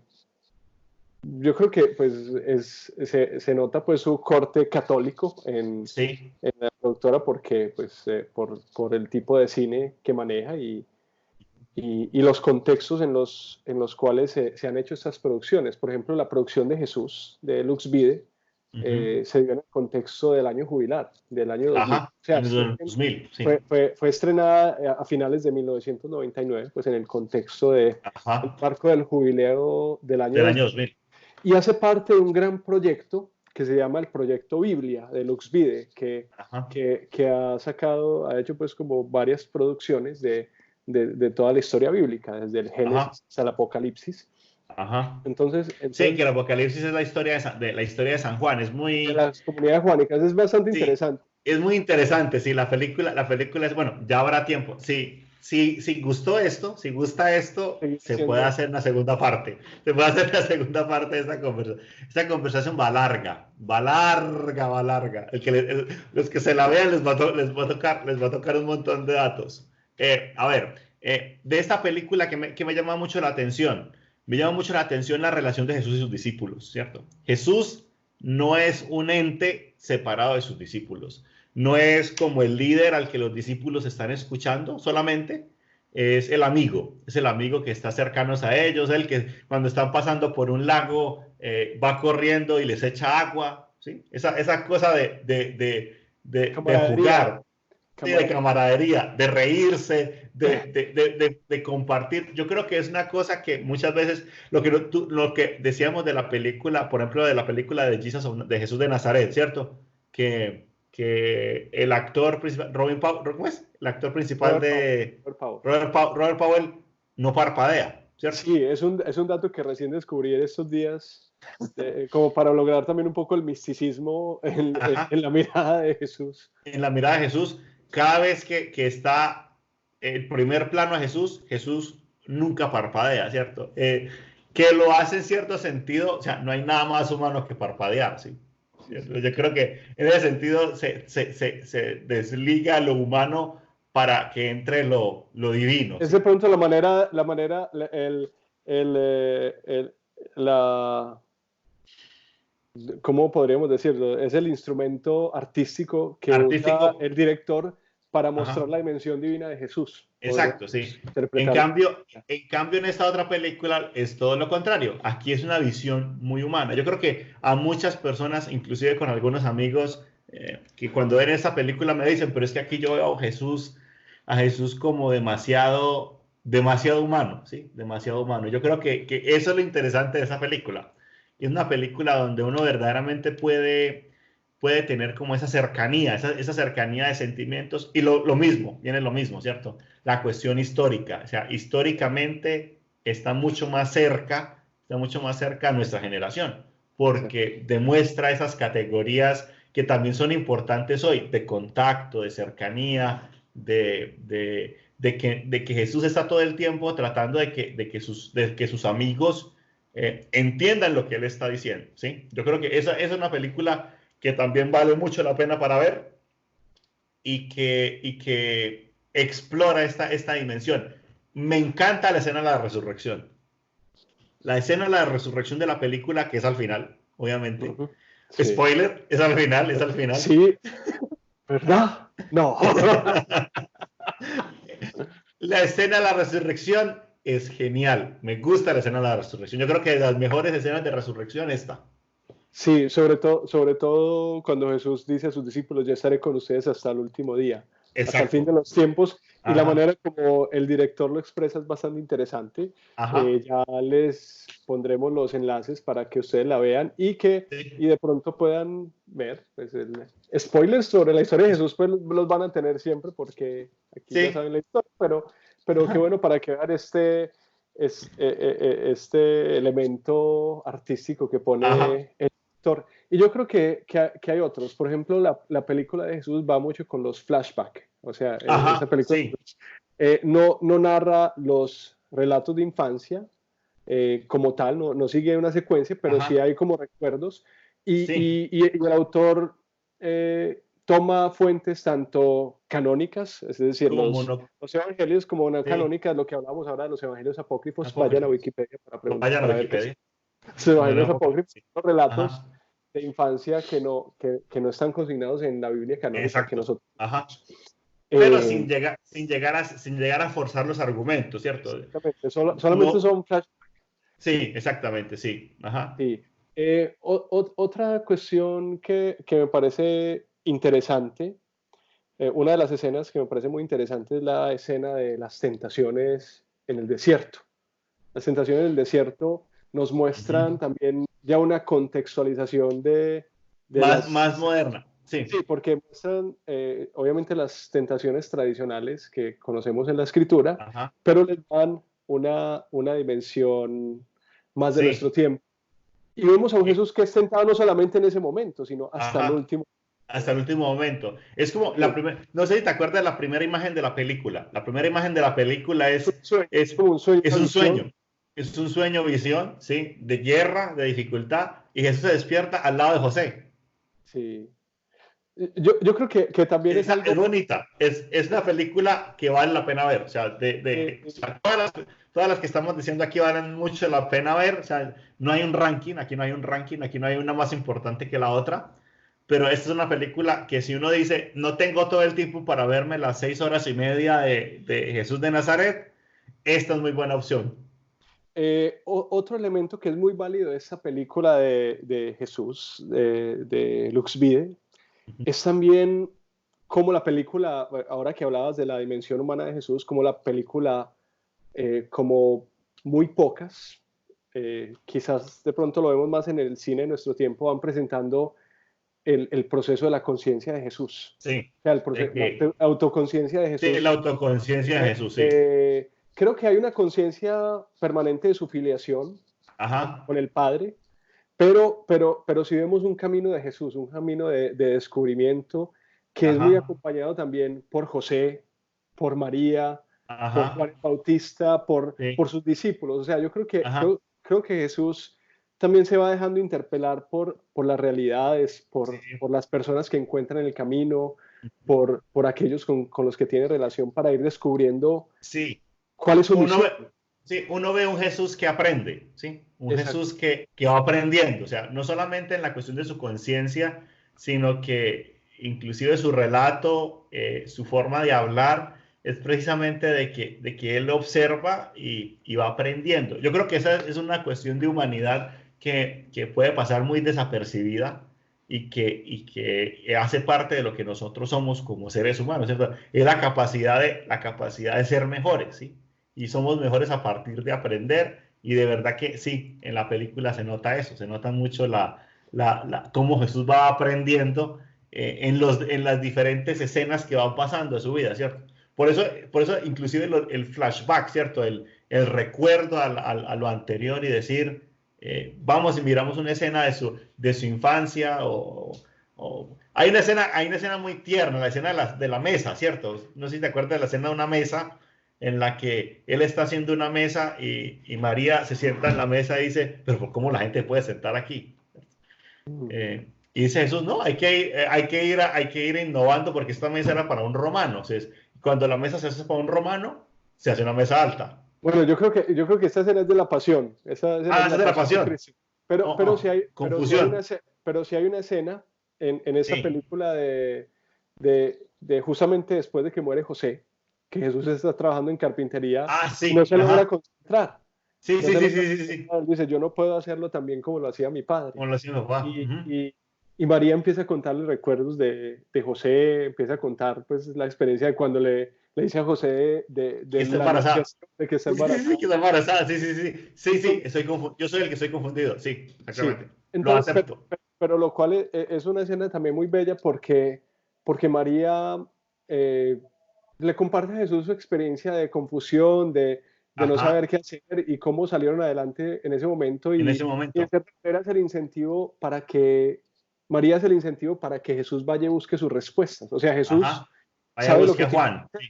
yo creo que pues se nota pues su corte católico Sí, en la productora porque pues por el tipo de cine que maneja y los contextos en los cuales se han hecho estas producciones. Por ejemplo, la producción de Jesús, de Lux Vide, uh-huh. se dio en el contexto del año jubilar, del año 2000. Ajá, O sea, en el 2000, sí. fue estrenada a finales de 1999, pues en el contexto del Ajá, marco del jubileo del año del 2000. año 2000. Y hace parte de un gran proyecto que se llama el Proyecto Biblia de Luxvide, Ajá, que ha hecho pues como varias producciones de toda la historia bíblica, desde el ajá, Génesis hasta el Apocalipsis. ajá. Sí, Entonces que el Apocalipsis es la historia la historia de San Juan. de las comunidades juánicas es bastante Sí, interesante. es muy interesante. Sí, la película es, bueno, ya habrá tiempo. Sí, sí, si gustó esto, si gusta esto, Seguir se puede haciendo, hacer una segunda parte. Se puede hacer una segunda parte de esta conversación. Esta conversación va larga, va larga, va larga. Los que se la vean les va a tocar un montón de datos. A ver, de esta película que me llama mucho la atención, me llama mucho la atención la relación de Jesús y sus discípulos, ¿cierto? Jesús no es un ente separado de sus discípulos. No es como el líder al que los discípulos están escuchando solamente, es el amigo que está cercano a ellos, el que cuando están pasando por un lago va corriendo y les echa agua, ¿sí? Esa cosa de camaradería, jugar, ¿sí? De camaradería. camaradería, de reírse, de compartir. Yo creo que es una cosa que muchas veces, lo que decíamos de la película, por ejemplo, de la película de, de Jesús de Nazaret, ¿cierto? Que el actor principal, ¿cómo es? El actor principal Robert Powell, de Robert Powell. Robert Powell no parpadea, ¿cierto? Sí, es un dato que recién descubrí en estos días, como para lograr también un poco el misticismo Ajá. en la mirada de Jesús. En la mirada de Jesús, cada vez que está el primer plano a Jesús, Jesús nunca parpadea, ¿cierto? Que lo hace en cierto sentido, o sea, no hay nada más humano que parpadear, ¿sí? Sí, ¿Cierto? sí. Yo creo que en ese sentido se desliga lo humano para que entre lo divino. Es de pronto la, ¿cómo podríamos decirlo? Es el instrumento artístico que usa Artístico. el director para mostrar Ajá. la dimensión divina de Jesús. Exacto, sí. En Interpretarlo. cambio, en esta otra película es todo lo contrario. Aquí es una visión muy humana. Yo creo que a muchas personas, inclusive con algunos amigos, que cuando ven esta película me dicen, pero es que aquí yo veo a Jesús como demasiado humano, ¿sí? Demasiado humano. Yo creo que eso es lo interesante de esa película. Es una película donde uno verdaderamente puede tener como esa cercanía de sentimientos y lo mismo, viene lo mismo, ¿cierto? La cuestión histórica, o sea, históricamente está mucho más cerca a nuestra generación, porque demuestra esas categorías que también son importantes hoy, de contacto, de cercanía, de que Jesús está todo el tiempo tratando de que sus amigos entiendan lo que él está diciendo, ¿sí? Yo creo que esa es una película que también vale mucho la pena para ver y que explora esta dimensión. Me encanta la escena de la resurrección. La escena de la resurrección de la película, que es al final, obviamente. Sí. Spoiler, es al final, es al final. Sí, ¿verdad? No. La escena de la resurrección es genial. Me gusta la escena de la resurrección. Yo creo que de las mejores escenas de resurrección esta. Sí, sobre todo cuando Jesús dice a sus discípulos, ya estaré con ustedes hasta el último día, hasta el fin de Exacto. los tiempos, y la Ajá, manera como el director lo expresa es bastante interesante. ajá. Ya les pondremos los enlaces para que ustedes la vean y Sí. de pronto puedan ver. Pues, spoilers sobre la historia de Jesús, pues los van a tener siempre porque aquí ya Sí. saben la historia, pero qué bueno para que vean este elemento artístico que Ajá. pone el director. Y yo creo que hay otros. Por ejemplo, la película de Jesús va mucho con los flashbacks. O sea, esa Ajá. película Sí. no narra los relatos de infancia como tal, no sigue una secuencia, pero sí Ajá. hay como recuerdos. Sí. Y el autor toma fuentes tanto canónicas, es decir, Como no. los evangelios como no Sí. canónicas, lo que hablamos ahora de los evangelios apócrifos, vayan a Apócrifos. Wikipedia Vayan a para ver qué Wikipedia. los evangelios Bueno, apócrifos, sí. son relatos Ajá. de infancia que no están consignados en la Biblia canónica que Exacto. nosotros. Ajá. Pero Eh, sin llegar a forzar los argumentos, ¿cierto? Exactamente, solamente No. son flash. Sí, exactamente, sí. Ajá. Sí. Otra cuestión que me parece interesante, una de las escenas que me parece muy interesante es la escena de las tentaciones en el desierto. Las tentaciones en el desierto nos muestran Ujú. también ya una contextualización de Más las. moderna. Sí, Sí. porque muestran obviamente las tentaciones tradicionales que conocemos en la escritura, Ajá. pero les dan una dimensión más de nuestro Sí. tiempo. Y vemos a un Y- Jesús que es tentado no solamente en ese momento, sino hasta el Ajá. último. Hasta el último momento. Es como la Sí, primera, no sé si te acuerdas de la primera imagen de la película. La primera imagen de la película es un sueño, es es, como un sueño, es una un visión. sueño. Es un sueño, visión, ¿sí? De guerra, de dificultad. Y Jesús se despierta al lado de José. Sí. Yo creo que también es Es algo bonita. Es una película que vale la pena ver. O sea, o eh, sea, todas las que estamos diciendo aquí valen mucho la pena ver. O sea, no hay un ranking, aquí no hay un ranking, aquí no hay una más importante que la otra. Pero esta es una película que si uno dice, no tengo todo el tiempo para verme las 6 horas y media de Jesús de Nazaret, esta es muy buena opción. otro elemento que es muy válido de esta película de Jesús, de Lux Vide, es también como la película, ahora que hablabas de la dimensión humana de Jesús, como la película, como muy pocas, quizás de pronto lo vemos más en el cine de nuestro tiempo, van presentando el proceso de la conciencia de Jesús. Sí, O sea, de la que, autoconciencia de sí, la Jesús. autoconciencia de Jesús, sí. Creo que hay una conciencia permanente de su filiación Ajá, con el Padre, pero si vemos un camino de Jesús, un camino de descubrimiento que es muy ajá, acompañado también por José, por María, por Juan ajá, el Bautista, por sí, sus discípulos. O sea, yo ajá, creo que Jesús también se va dejando interpelar por las realidades, sí, por las personas que encuentran en el camino. por aquellos con los que tiene relación para ir descubriendo Sí, cuál es su uno misión. ve, sí, uno ve un Jesús que aprende, ¿sí? Un Exacto. Jesús que va aprendiendo, o sea, no solamente en la cuestión de su conciencia, sino que inclusive su relato, su forma de hablar, es precisamente de que él observa y va aprendiendo. Yo creo que esa es una cuestión de humanidad que puede pasar muy desapercibida y que hace parte de lo que nosotros somos como seres humanos, ¿cierto? Es la capacidad de ser mejores, ¿sí? Y somos mejores a partir de aprender y de verdad que sí, en la película se nota eso, se nota mucho cómo Jesús va aprendiendo en las diferentes escenas que van pasando de su vida, ¿cierto? Por eso inclusive el flashback, ¿cierto? El recuerdo a lo anterior y decir, vamos y miramos una escena de su infancia hay una escena muy tierna, la escena de la mesa, ¿cierto? No sé si te acuerdas de la escena de una mesa en la que él está haciendo una mesa y María se sienta en la mesa y dice, pero ¿cómo la gente puede sentar aquí? Y dice Jesús, no, hay que ir innovando porque esta mesa era para un romano. O sea, cuando la mesa se hace para un romano, se hace una mesa alta. Bueno, yo creo que esta escena es de la pasión, esa escena es Ah, de esa la es de la pasión de pasión. Cristo. Oh, oh, confusión. Pero sí hay una escena en esa Sí. película de justamente después de que muere José, que Jesús está trabajando en carpintería Ah, y no sí, se logra ajá. concentrar. Sí, No sí, se sí, logra sí, sí, sí. concentrar. Él dice, yo no puedo hacerlo tan bien como lo hacía mi padre. Como lo hacía mi papá. Y, Ujú. y, y María empieza a contarle recuerdos de José, empieza a contar pues la experiencia de cuando le dice a José Que está de la embarazada. anunciación de que está Sí, sí, sí, sí, embarazada. que está embarazada. Sí, sí, sí. Sí, sí, Entonces, yo soy el que estoy confundido. Sí, sí, exactamente. Lo entonces, acepto. pero lo cual es una escena también muy bella porque María eh, le comparte a Jesús su experiencia de confusión, de no saber Ajá. qué hacer y cómo salieron adelante en ese momento En ese y en momento. cierta manera es el incentivo para que, María es el incentivo para que Jesús vaya y busque sus respuestas. O sea, Jesús Ajá. Vaya, sabe lo busque que a tiene, Juan. Sí.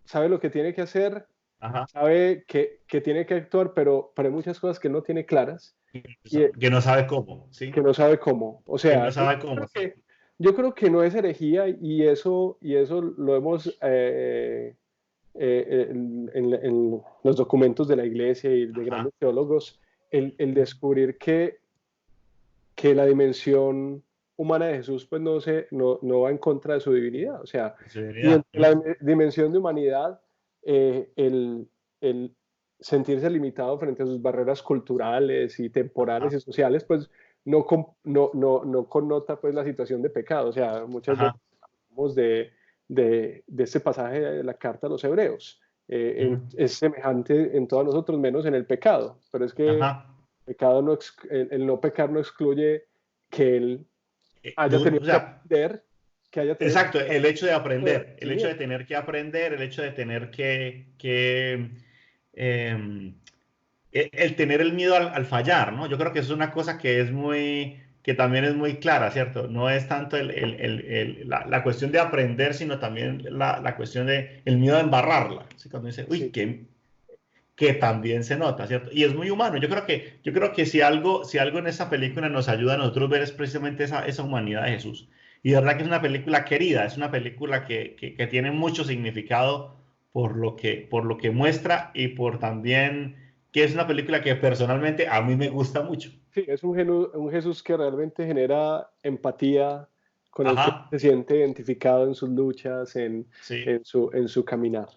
sabe lo que tiene que hacer, Ajá. sabe que tiene que actuar, pero hay muchas cosas que no tiene claras y, Que no sabe cómo. que Sí. no sabe cómo. O Que sea, no sabe cómo. Sí. yo creo que no es herejía y eso lo hemos en los documentos de la iglesia y de Ajá. grandes teólogos, el descubrir que la dimensión humana de Jesús pues no va en contra de su divinidad. O sea, y Severidad. entre la dimensión de humanidad, el sentirse limitado frente a sus barreras culturales y temporales Ajá. y sociales, pues no connota pues la situación de pecado. O sea, muchas veces Ajá. hablamos de este pasaje de la carta a los hebreos. Ujú. Es semejante en todos nosotros, menos en el pecado. Pero es que Ajá. pecado el no pecar no excluye que él haya tenido O que sea, aprender, que haya tenido que exacto, el hecho de de aprender, el hecho de crecimiento. tener que aprender, el hecho de tener eh, el tener el miedo al fallar, ¿no? Yo creo que eso es una cosa que es que también es muy clara, ¿cierto? No es tanto la cuestión de aprender, sino también la cuestión de el miedo a embarrarla. ¿Sí? Cuando dice, uy, Sí, que también se nota, ¿cierto? Y es muy humano. Yo creo que si algo en esta película nos ayuda a nosotros ver es precisamente esa humanidad de Jesús. Y de verdad que es una película querida, es una película que tiene mucho significado por lo que muestra y por también que es una película que personalmente a mí me gusta mucho. sí, es un Jesús que realmente genera empatía con el que Ajá, se siente identificado en sus luchas, sí. en su caminar.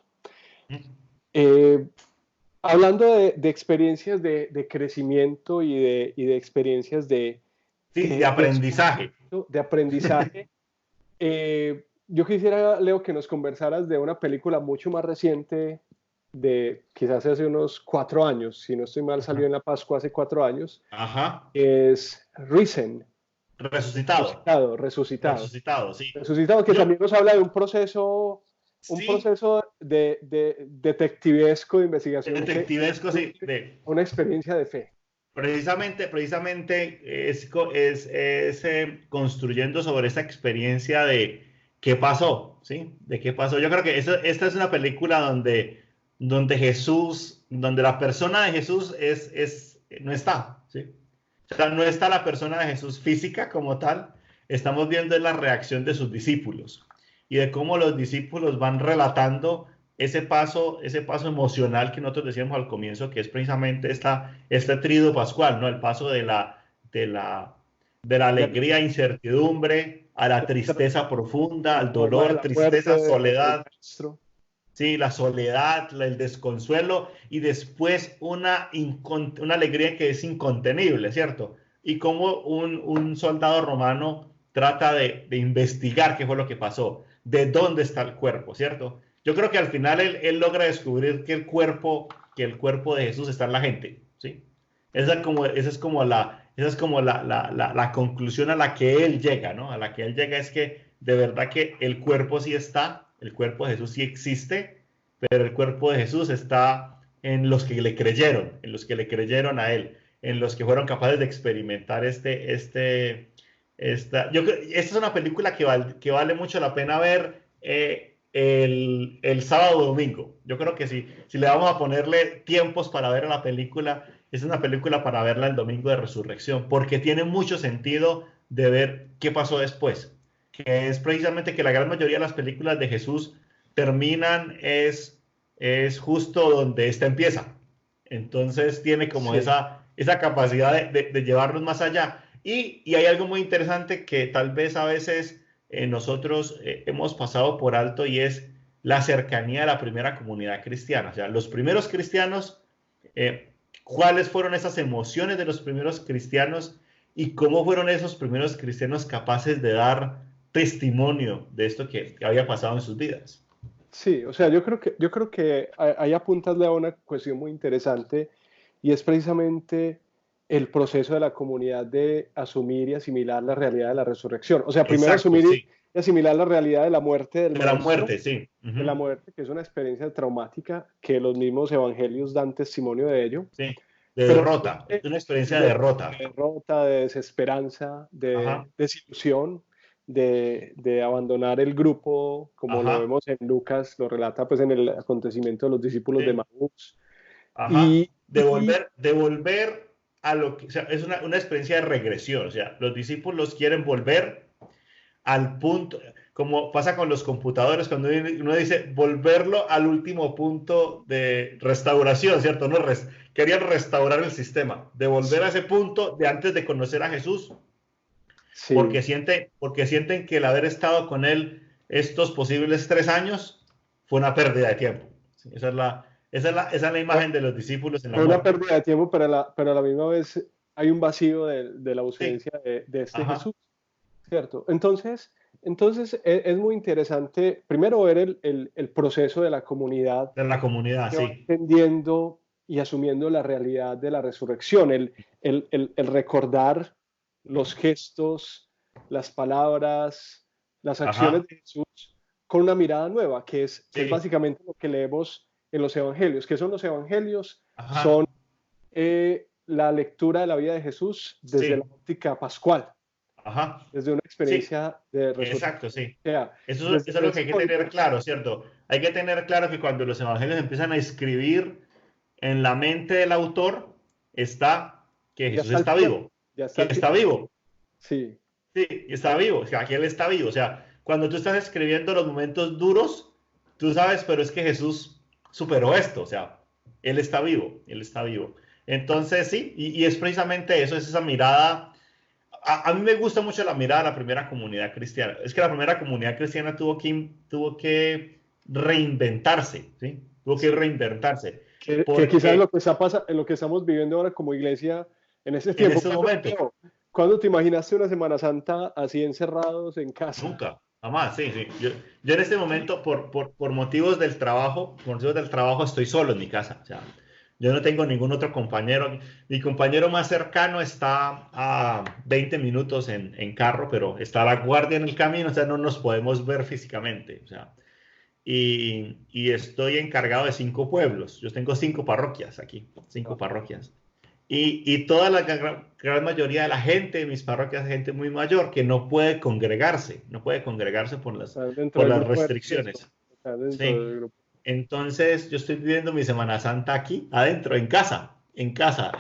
Mm. Eh, Hablando de experiencias de crecimiento y de experiencias Sí, de de aprendizaje. descubrimiento, de aprendizaje, yo quisiera, Leo, que nos conversaras de una película mucho más reciente, de quizás hace unos 4 años, si no estoy mal, salió Ajá, en la Pascua hace 4 años, ajá. que es Risen, Resucitado, resucitado, resucitado, sí. resucitado, que Yo, también nos habla de un sí, proceso de detectivesco, de investigación que detectivesco, sí, incluye una experiencia de fe. precisamente es construyendo sobre esa experiencia de qué pasó, ¿sí? De qué pasó. Yo creo que esta es una película donde Jesús, donde la persona de Jesús no está, ¿sí? O sea, no está la persona de Jesús física como tal, estamos viendo la reacción de sus discípulos. y de cómo los discípulos van relatando ese paso emocional que nosotros decíamos al comienzo, que es precisamente este tríodo pascual, ¿no? El paso de la, de la alegría, incertidumbre, a la tristeza profunda, al dolor, La muerte tristeza, del soledad, maestro. sí, la soledad, el desconsuelo y después una alegría que es incontenible, ¿cierto? Y como un soldado romano trata de investigar qué fue lo que pasó, de dónde está el cuerpo, ¿cierto? Yo creo que al final él logra descubrir que el cuerpo de Jesús está en la gente, ¿sí? Esa es como la conclusión a la que él llega, ¿no? A la que él llega es que de verdad que el cuerpo sí está, el cuerpo de Jesús sí existe, pero el cuerpo de Jesús está en los que le creyeron, en los que le creyeron a él, en los que fueron capaces de experimentar esta es una película que vale mucho la pena ver el sábado o domingo. Yo creo que si le vamos a ponerle tiempos para ver a la película, es una película para verla el domingo de resurrección, porque tiene mucho sentido de ver qué pasó después, que es precisamente que la gran mayoría de las películas de Jesús terminan es justo donde esta empieza. Entonces tiene como Sí, esa capacidad de llevarnos más allá. Y hay algo muy interesante que tal vez a veces nosotros hemos pasado por alto y es la cercanía de la primera comunidad cristiana. O sea, los primeros cristianos, cuáles fueron esas emociones de los primeros cristianos y cómo fueron esos primeros cristianos capaces de dar testimonio de esto que había pasado en sus vidas. sí, o sea, yo creo que ahí apuntas a una cuestión muy interesante y es precisamente el proceso de la comunidad de asumir y asimilar la realidad de la resurrección. O sea, primero Exacto, asumir sí. y asimilar la realidad de la muerte del De la maestro, muerte, sí. de la Ujú. muerte, que es una experiencia traumática, que los mismos evangelios dan testimonio de ello, Sí. De pero derrota. Es una experiencia de de derrota. derrota, de desesperanza, Ajá. de desilusión, de abandonar el grupo, como lo Ajá. vemos en Lucas, lo relata pues en el acontecimiento de los discípulos de Sí. Maús. Ajá. Y, y De volver a lo que, o sea, es una experiencia de regresión. O sea, los discípulos quieren volver al punto, como pasa con los computadores, cuando uno dice volverlo al último punto de restauración, ¿cierto? No, querían restaurar el sistema, de volver a ese punto de antes de conocer a Jesús, sí, porque sienten que el haber estado con él estos posibles 3 años fue una pérdida de tiempo. Sí, esa es la imagen de los discípulos en la fue una muerte. pérdida de tiempo, pero a la misma vez hay un vacío de la Sí, ausencia de este ajá, Jesús, ¿cierto? Entonces es muy interesante, primero ver el proceso de la comunidad de la comunidad, que va sí. entendiendo y asumiendo la realidad de la resurrección, el recordar los gestos, las palabras, las acciones Ajá, de Jesús con una mirada nueva, que es sí, básicamente lo que leemos en los evangelios. ¿Qué son los evangelios? Son ajá, la lectura de la vida de Jesús desde la sí, óptica pascual, ajá, desde una sí. experiencia de resurrección. Exacto, sí. O sea, Eso desde es lo que ese hay que tener contexto, claro, ¿cierto? Hay que tener claro que cuando los evangelios empiezan a escribir, en la mente del autor está que ya Jesús está el está tiempo, vivo, ya está que el está tiempo. vivo, Sí, sí, está vivo, o sea, que Él está vivo. O sea, cuando tú estás escribiendo los momentos duros, tú sabes, pero es que Jesús superó esto, o sea, Él está vivo, Él está vivo. Entonces, sí, y es precisamente eso, es esa mirada. A mí me gusta mucho la mirada de la primera comunidad cristiana. Es que la primera comunidad cristiana tuvo que reinventarse, ¿sí? Tuvo que sí. reinventarse. Que quizás Porque en lo que estamos viviendo ahora como iglesia en ese en tiempo. estos momentos, ¿Cuándo te imaginaste una Semana Santa así encerrados en casa? nunca, jamás, sí, sí. Yo en este momento, por motivos del trabajo, por motivos del trabajo, estoy solo en mi casa. O sea, yo no tengo ningún otro compañero. Mi compañero más cercano está a 20 minutos en carro, pero está la guardia en el camino, o sea, no nos podemos ver físicamente. O sea, y estoy encargado de 5 pueblos. Yo tengo 5 parroquias aquí, cinco No, parroquias. Y toda la gran mayoría de la gente de mis parroquias es gente muy mayor que no puede congregarse, no puede congregarse están dentro por del las grupo de riesgo. restricciones. Están dentro Sí. del grupo. Entonces yo estoy viviendo mi Semana Santa aquí, adentro, en casa, en casa.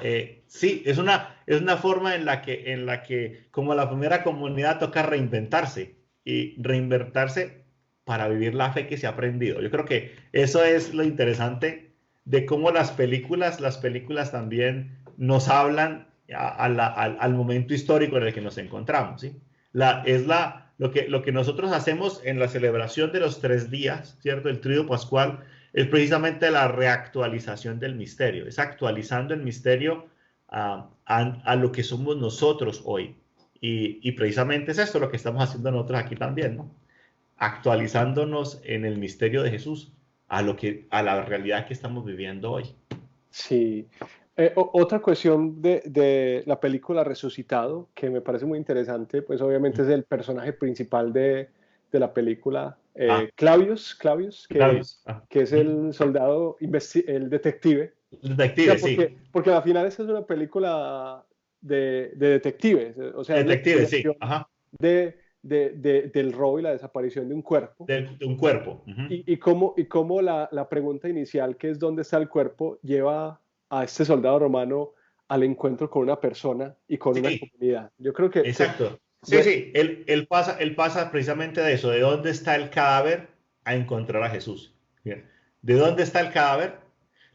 Sí, es una forma en la que como la primera comunidad toca reinventarse y reinventarse para vivir la fe que se ha aprendido. Yo creo que eso es lo interesante de cómo las películas también nos hablan al momento histórico en el que nos encontramos, ¿sí? Lo que nosotros hacemos en la celebración de los 3 días, ¿cierto? El Tríodo Pascual es precisamente la reactualización del misterio, es actualizando el misterio a lo que somos nosotros hoy. Y precisamente es esto lo que estamos haciendo nosotros aquí también, ¿no? Actualizándonos en el misterio de Jesús a la realidad que estamos viviendo hoy. Sí. Otra cuestión de la película Resucitado, que me parece muy interesante, pues obviamente es el personaje principal de la película, Clavius, que es el soldado, el detective. Detective, O sea, sí. porque al final esta es una película de detectives, o sea, es la Detective, sí. investigación Ajá. del robo y la desaparición de un cuerpo. De un cuerpo. Uh-huh. Y cómo la pregunta inicial, que es ¿dónde está el cuerpo?, lleva a este soldado romano al encuentro con una persona y con una comunidad. Yo creo que... Exacto. Sí. Él pasa precisamente de eso, de dónde está el cadáver a encontrar a Jesús. ¿De dónde está el cadáver?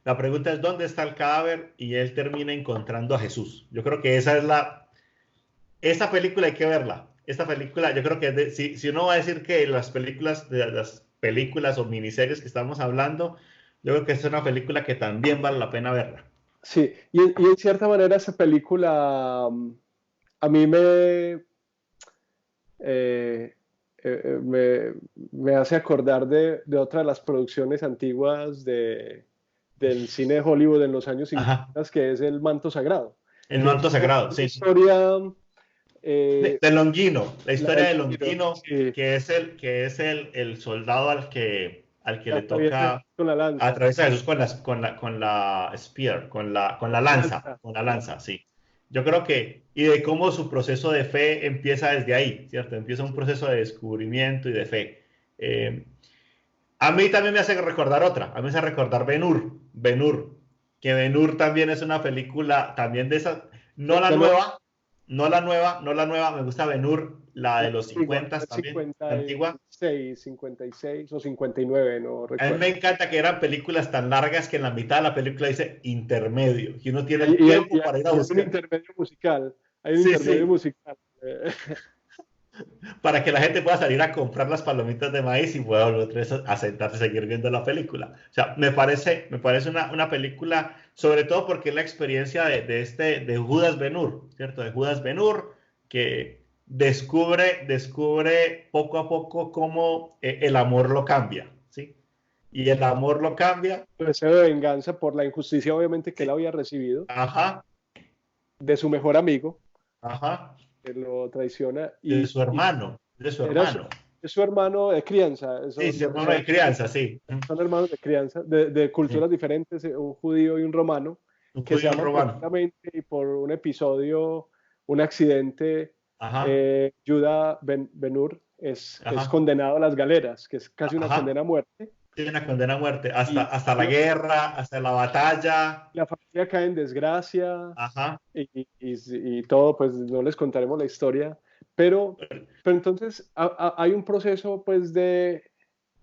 La pregunta es ¿dónde está el cadáver? Y él termina encontrando a Jesús. Yo creo que esta película hay que verla. Esta película, yo creo que si uno va a decir que las películas o miniseries que estamos hablando, yo creo que es una película que también vale la pena verla. Sí, y en cierta manera esa película a mí me hace acordar de otra de las producciones antiguas del cine de Hollywood en los años 50, que es El Manto Sagrado. El Manto Sagrado, sí. Historia... de Longino, la historia de Longino, sí. que es el soldado al que le toca con la lanza. atravesar a Jesús con la spear, con la lanza, sí. Yo creo que, y de cómo su proceso de fe empieza desde ahí, ¿cierto? Empieza un proceso de descubrimiento y de fe. A mí también me hace recordar otra, a mí me hace recordar Ben-Hur, que Ben-Hur también es una película, también de esa, no la nueva, me gusta Ben-Hur, la de los 50 también, la antigua. 56 o 59, no recuerdo. A mí me encanta que eran películas tan largas que en la mitad de la película dice intermedio, y uno tiene el tiempo para ir a buscar. Hay un intermedio musical, musical. Para que la gente pueda salir a comprar las palomitas de maíz y pueda volver a sentarse a seguir viendo la película. O sea, me parece una película, sobre todo porque es la experiencia de Judas Ben-Hur, ¿cierto? De Judas Ben-Hur, que descubre poco a poco cómo el amor lo cambia, ¿sí? Y el amor lo cambia. El deseo de venganza por la injusticia, obviamente, que él había recibido. Ajá. De su mejor amigo. Ajá. Que lo traiciona. De su hermano. Es su hermano de crianza. Sí, su hermano de crianza, sí. Son hermanos de crianza, de culturas diferentes, un judío y un romano, que se aman profundamente, y por un episodio, un accidente, Judas Ben-Hur es condenado a las galeras, que es casi una condena a muerte. Sí, una condena a muerte, hasta la guerra, hasta la batalla. La familia cae en desgracia. Y todo, pues no les contaremos la historia, pero entonces hay un proceso pues de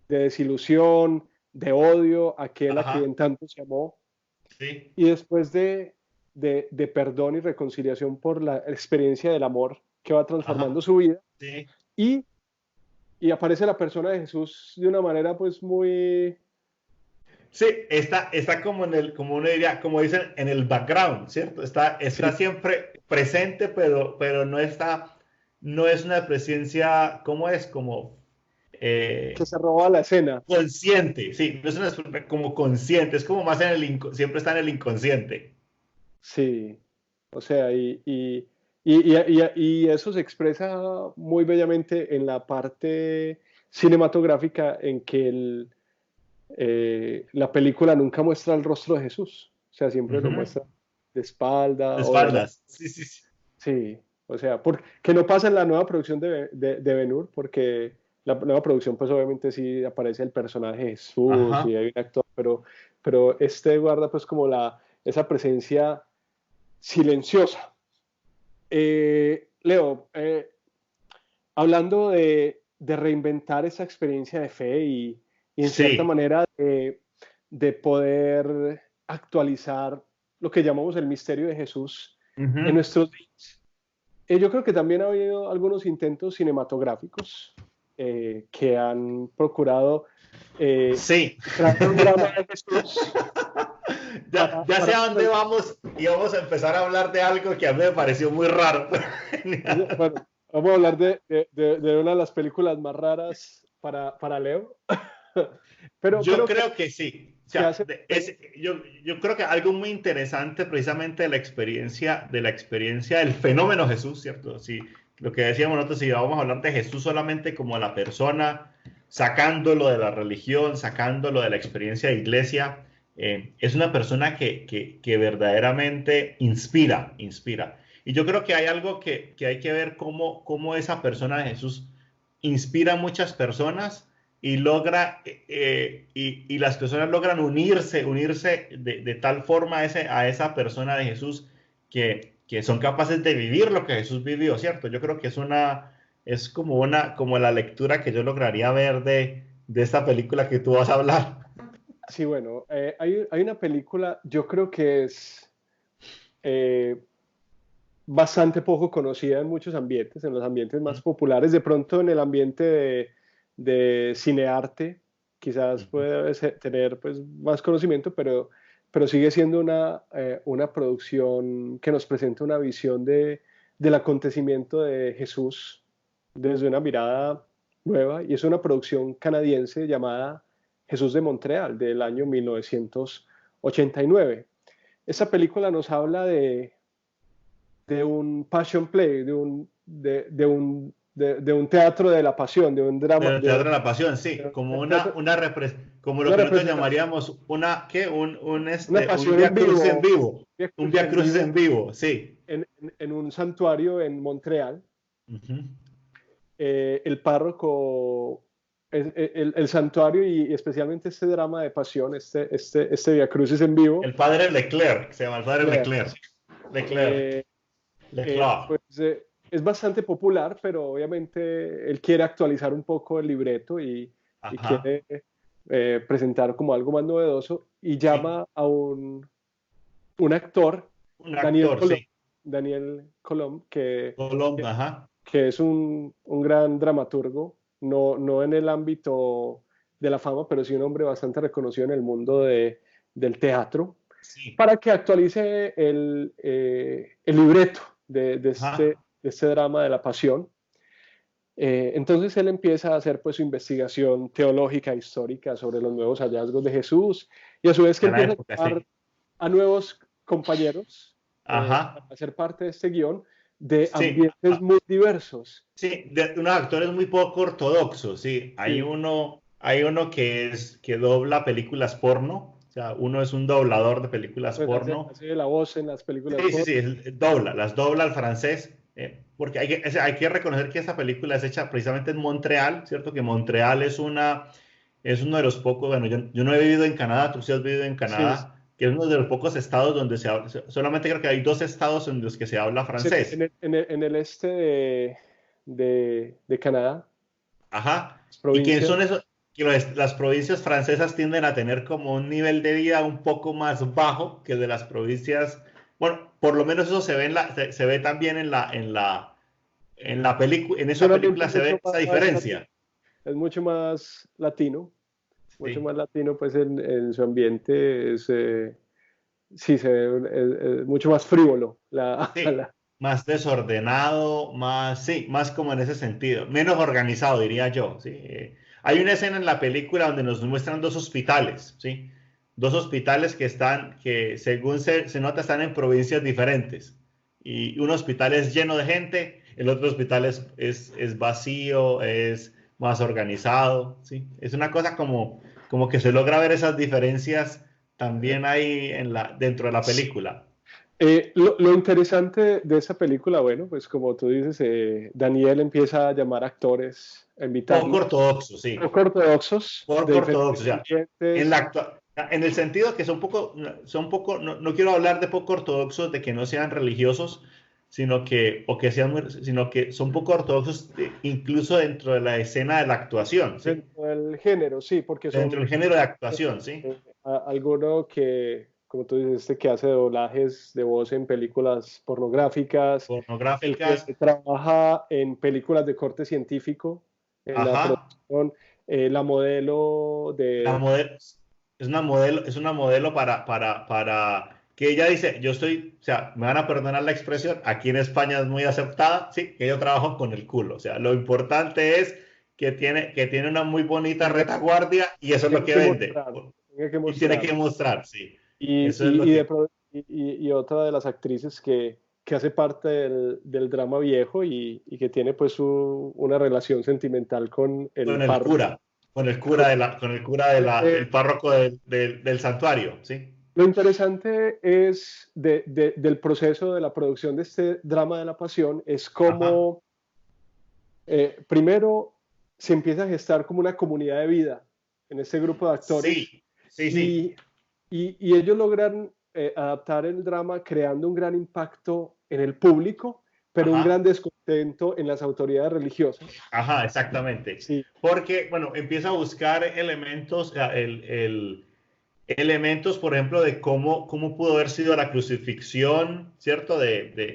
desilusión, de odio a aquel a quien tanto se amó, y después de perdón y reconciliación por la experiencia del amor que va transformando su vida, y aparece la persona de Jesús de una manera pues muy... Sí, está como como uno diría, como dicen, en el background, ¿cierto? Está siempre presente, pero no es una presencia, ¿cómo es? Como... que se roba la escena. Consciente, sí, no es como consciente, es como más siempre está en el inconsciente. Sí, o sea, y eso se expresa muy bellamente en la parte cinematográfica, en que la película nunca muestra el rostro de Jesús, o sea, siempre lo muestra de espaldas. De espaldas, sí. Sí, o sea, que no pasa en la nueva producción de Ben-Hur, porque la nueva producción pues obviamente sí aparece el personaje de Jesús y hay un actor, pero guarda pues como esa presencia silenciosa. Leo, hablando de de reinventar esa experiencia de fe y en cierta Sí. manera de poder actualizar lo que llamamos el misterio de Jesús en Ujú. nuestros días. Yo creo que también ha habido algunos intentos cinematográficos que han procurado Sí. traer un drama de Jesús Ya sé para a dónde vamos y vamos a empezar a hablar de algo que a mí me pareció muy raro. bueno, vamos a hablar de una de las películas más raras para Leo, Yo pero creo que sí. O que sea, hace, yo creo que algo muy interesante precisamente de la experiencia del fenómeno Jesús, ¿cierto? Sí, lo que decíamos nosotros, si vamos a hablar de Jesús solamente como la persona, sacándolo de la religión, sacándolo de la experiencia de iglesia, es una persona que verdaderamente inspira, inspira. Y yo creo que hay algo que hay que ver cómo esa persona de Jesús inspira a muchas personas y logra y las personas logran unirse de tal forma a esa persona de Jesús que son capaces de vivir lo que Jesús vivió, ¿cierto? Yo creo que es como la lectura que yo lograría ver de esta película que tú vas a hablar. sí, bueno, hay una película, yo creo que es eh, bastante poco conocida en muchos ambientes, en los ambientes más populares, de pronto en el ambiente de cinearte, quizás puede tener pues, más conocimiento, pero sigue siendo una producción que nos presenta una visión del acontecimiento de Jesús desde una mirada nueva, y es una producción canadiense llamada Jesús de Montreal, del año 1989. Esa película nos habla de un passion play, de un teatro de la pasión, de un drama, Del Teatro de la Pasión, sí, como teatro, como lo una que nosotros representación, llamaríamos una un pasión en Via Crucis en vivo, vivo, Vía un Crucis Via en Crucis vivo en vivo, sí. en un santuario en Montreal. Ujú. El párroco, el santuario y especialmente este drama de pasión, este Vía Crucis en vivo, El padre Leclerc, se llama el padre Claire, Leclerc. Leclerc. eh, Leclerc. pues es bastante popular, pero obviamente él quiere actualizar un poco el libreto y Ajá. quiere presentar como algo más novedoso y Sí. llama a un actor, Un Daniel actor, Colom, sí. Daniel Colom, Colombia, ajá. que es un gran dramaturgo, no en el ámbito de la fama, pero sí un hombre bastante reconocido en el mundo del teatro, Sí. para que actualice el libreto Ajá. de este drama de la pasión. Entonces él empieza a hacer pues su investigación teológica, histórica sobre los nuevos hallazgos de Jesús y a su vez que En la empieza a época, llamar sí. a nuevos compañeros para Ajá. hacer parte de este guión de Sí. ambientes muy diversos. Sí, de unos actores muy poco ortodoxos, sí. Sí, Hay uno que dobla películas porno. O sea, uno es un doblador de películas pues porno. hace la voz en las películas Sí, sí, por... sí, dobla, las dobla al francés, porque hay que reconocer que esta película es hecha precisamente en Montreal, ¿cierto? Que Montreal es uno de los pocos, bueno, yo no he vivido en Canadá, tú sí has vivido en Sí, Canadá, que es uno de los pocos estados donde solamente creo que hay dos estados en los que se habla es francés. en el este de Canadá, Ajá. las ¿Y quién provincias. son esos? Que las provincias francesas tienden a tener como un nivel de vida un poco más bajo que de las provincias, bueno, por lo menos eso se ve se ve también en la película, en Es un esa ambiente película se ve esa diferencia. es mucho Sí, más latino, pues en su ambiente sí, se ve, es mucho más frívolo. sí, más desordenado, sí, más como en ese sentido, menos organizado, diría yo, sí. Hay una escena en la película donde nos muestran dos hospitales, sí, dos hospitales que según se nota, están en provincias diferentes. Y un hospital es lleno de gente, el otro hospital es vacío, es más organizado, sí. Es una cosa como que se logra ver esas diferencias también ahí dentro de la película. Lo interesante de esa película, bueno, pues como tú dices, Daniel empieza a llamar actores, a Poco invitarlos, ortodoxo, sí. poco ortodoxos, de Poco ortodoxo. diferentes O sea, ambientes. en el sentido que son poco, no quiero hablar de poco ortodoxos, de que no sean religiosos, sino que son poco ortodoxos incluso dentro de la escena de la actuación, ¿sí? Dentro del género, sí, porque Dentro son del género de actuación, ¿sí? alguno que, como tú dices, que hace doblajes de voz en películas pornográficas, el que Pornográficas, trabaja en películas de corte científico, en la ajá. producción, la modelo La de... modelo, es una modelo para que ella dice, yo estoy, o sea, me van a perdonar la expresión, aquí en España es muy aceptada, sí, que yo trabajo con el culo. O sea, lo importante es que tiene una muy bonita Tenga, retaguardia y eso es lo tenga que que vende. mostrar, tenga que Y tiene mostrar. que mostrar, sí. Y, Eso es lo que... y otra de las actrices que hace parte del drama viejo y que tiene pues una relación sentimental con el Con el párroco. cura, con el cura de Eh, el párroco del santuario, ¿sí? lo interesante es del proceso de la producción de este drama de la pasión es Ajá. cómo primero se empieza a gestar como una comunidad de vida en este grupo de actores Sí, sí, sí. y, y ellos logran adaptar el drama creando un gran impacto en el público, pero un gran Ajá. descontento en las autoridades religiosas. Ajá, exactamente. Sí, Porque, bueno, empieza a buscar elementos, elementos, por ejemplo, de cómo pudo haber sido la crucifixión, ¿cierto?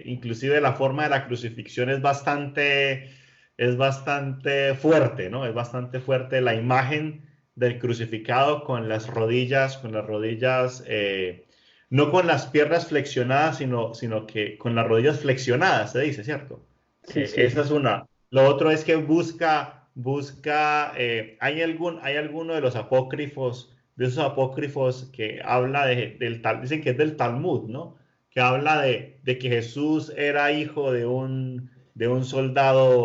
Inclusive la forma de la crucifixión es bastante fuerte, ¿no? Es bastante fuerte la imagen del crucificado con las rodillas, no con las piernas flexionadas, sino que con las rodillas flexionadas, se dice, ¿cierto? sí, sí. Esa es una. Lo otro es que hay alguno de esos apócrifos que habla dicen que es del Talmud, ¿no? Que habla de que Jesús era hijo de un Eh, soldado.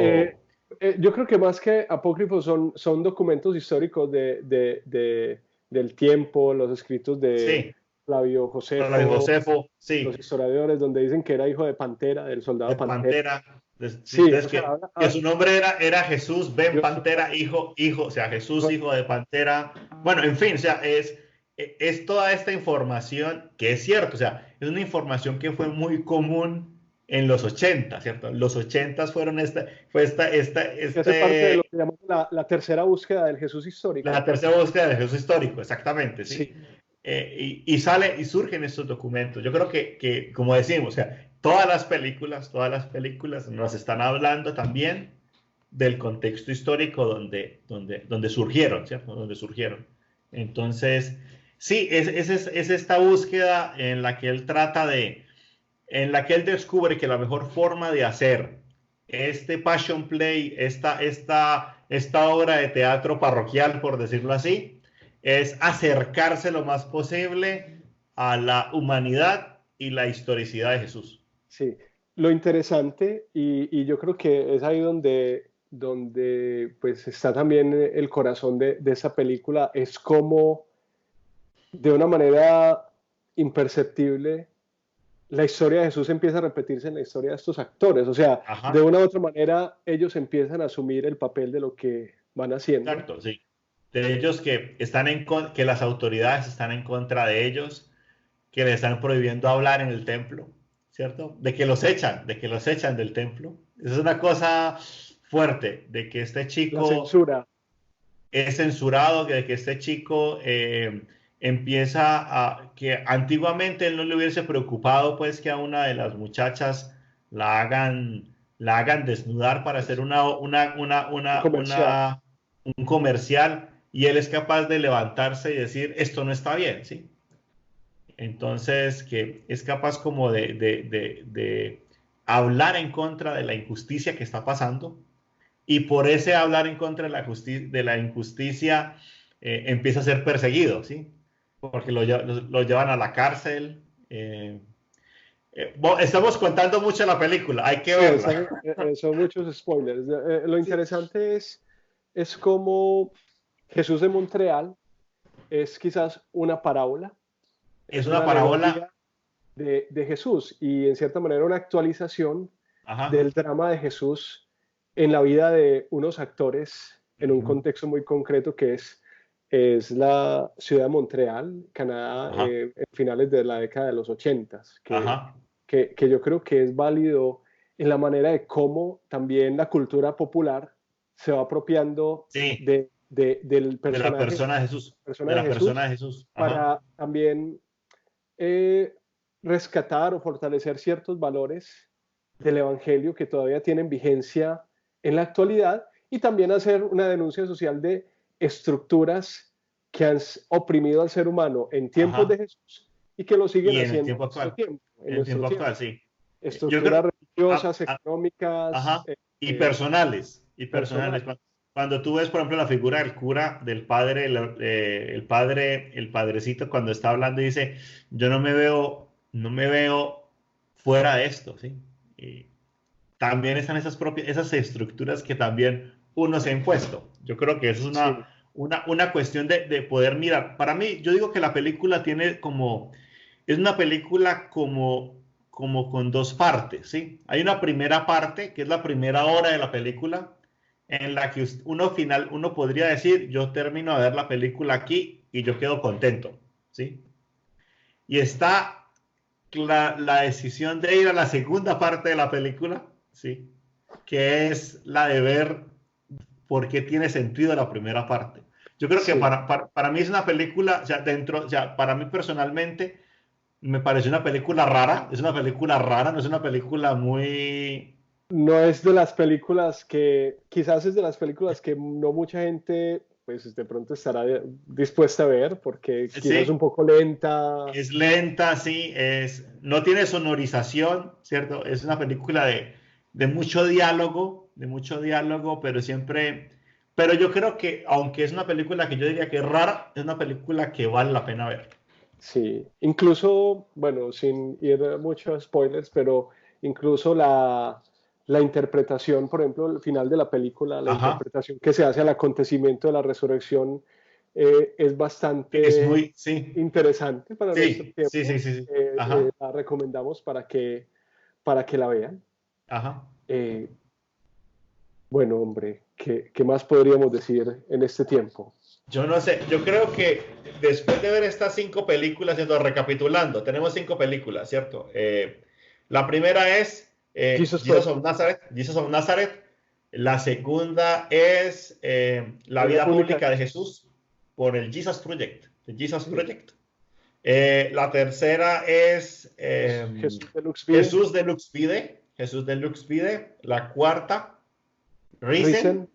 yo creo que más que apócrifos son documentos históricos del tiempo, los escritos de Sí, Flavio Flavio Josefo, Josefo, los sí, historiadores, donde dicen que era hijo de Pantera, del soldado de Pantera. Pantera. Sí, Sí, entonces o sea, que su nombre era Jesús Ben Dios, Pantera, o sea, Jesús hijo hijo de Pantera. Bueno, en fin, o sea, es toda esta información que es cierto, o sea, es una información que fue muy común en los 80, ¿cierto? Los 80 que hace parte de lo que llamamos la tercera búsqueda del Jesús histórico. la tercera búsqueda de Jesús histórico, exactamente, ¿sí? Sí, Y surgen estos documentos. Yo creo como decimos, o sea, todas las películas nos están hablando también del contexto histórico donde surgieron, ¿cierto? Donde surgieron. Entonces, sí, es esta búsqueda en la que él en la que él descubre que la mejor forma de hacer este Passion Play, esta obra de teatro parroquial, por decirlo así, es acercarse lo más posible a la humanidad y la historicidad de Jesús. sí. Lo interesante, y yo creo que es ahí donde pues está también el corazón de esa película, es cómo de una manera imperceptible la historia de Jesús empieza a repetirse en la historia de estos actores. O sea, de Ajá, una u otra manera ellos empiezan a asumir el papel de lo que van haciendo. exacto, sí. De ellos que las autoridades están en contra de ellos, que les están prohibiendo hablar en el templo, ¿cierto? De que los echan del templo. Esa es una cosa fuerte, de que este La chico censura. es censurado, de que este chico empieza que antiguamente él no le hubiese preocupado pues que a una de las muchachas la hagan desnudar para hacer Un comercial. un comercial y él es capaz de levantarse y decir esto no está bien, ¿sí? Entonces, que es capaz como de hablar en contra de la injusticia que está pasando y por ese hablar en contra de de la injusticia empieza a ser perseguido, ¿sí? Porque lo llevan a la cárcel. Estamos contando mucho la película, hay que Sí, verla. son muchos spoilers. Lo Sí, interesante es cómo Jesús de Montreal es quizás una parábola, es es una una parábola, alegoría de Jesús y en cierta manera una actualización ajá, del drama de Jesús en la vida de unos actores en un ujú, contexto muy concreto que es la ciudad de Montreal, Canadá, ajá, en finales de la década de los 80, ajá. que yo creo que es válido en la manera de cómo también la cultura popular se va apropiando Sí, del de la personaje, persona de Jesús, persona de de la persona Jesús de Jesús. Ajá. para también eh, rescatar o fortalecer ciertos valores del Evangelio que todavía tienen vigencia en la actualidad y también hacer una denuncia social de estructuras que han oprimido al ser humano en tiempos de Ajá. Jesús y que lo siguen Y en el haciendo tiempo actual. en En el nuestro tiempo tiempo. actual, sí. Yo Estructuras creo, religiosas, económicas, ajá, y personales, y personales. personales. Cuando tú ves, por ejemplo, la figura del cura, del padre, el padrecito, cuando está hablando, dice, yo no me veo fuera de esto, ¿sí? Y también están esas estructuras que también uno se ha impuesto. Yo creo que eso es Sí, una cuestión de poder mirar. Para mí, yo digo que la película tiene como, es una película como con dos partes, ¿sí? Hay una primera parte, que es la primera hora de la película, en la que uno podría decir, yo termino de ver la película aquí y yo quedo contento, ¿sí? Y está la decisión de ir a la segunda parte de la película, ¿sí? Que es la de ver por qué tiene sentido la primera parte. Yo creo que sí. para mí es una película, o sea, para mí personalmente me parece una película rara, es una película rara, no es una película muy... No es de las películas que, quizás es de las películas que no mucha gente, pues de pronto estará dispuesta a ver, porque quizás es un Sí, poco lenta. es lenta, sí, no tiene sonorización, ¿cierto? Es una película de mucho diálogo, pero siempre... Pero yo creo que, aunque es una película que yo diría que es rara, es una película que vale la pena ver. Sí, incluso, bueno, sin ir a muchos spoilers, pero incluso la interpretación, por ejemplo, el final de la película, la Ajá, interpretación que se hace al acontecimiento de la resurrección es es bastante muy, sí, interesante para nuestro sí, sí, sí, tiempo. sí, sí. Ajá, La recomendamos para que la vean. ajá. Eh, bueno, hombre, ¿qué más podríamos decir en este tiempo? Yo no sé, yo creo que después de ver estas 5 películas, entonces recapitulando, tenemos 5 películas, ¿cierto? La primera es Jesus Jesus Project, of Nazareth, Jesus of Nazareth. La segunda es La la vida vida pública de pública de Jesús. Jesús por el Jesus Project, el Jesus Sí. Project. La tercera es Jesús de Lux Vide, Jesús Deluxe Vide, Jesús Deluxe Vide. La cuarta, Risen, Risen,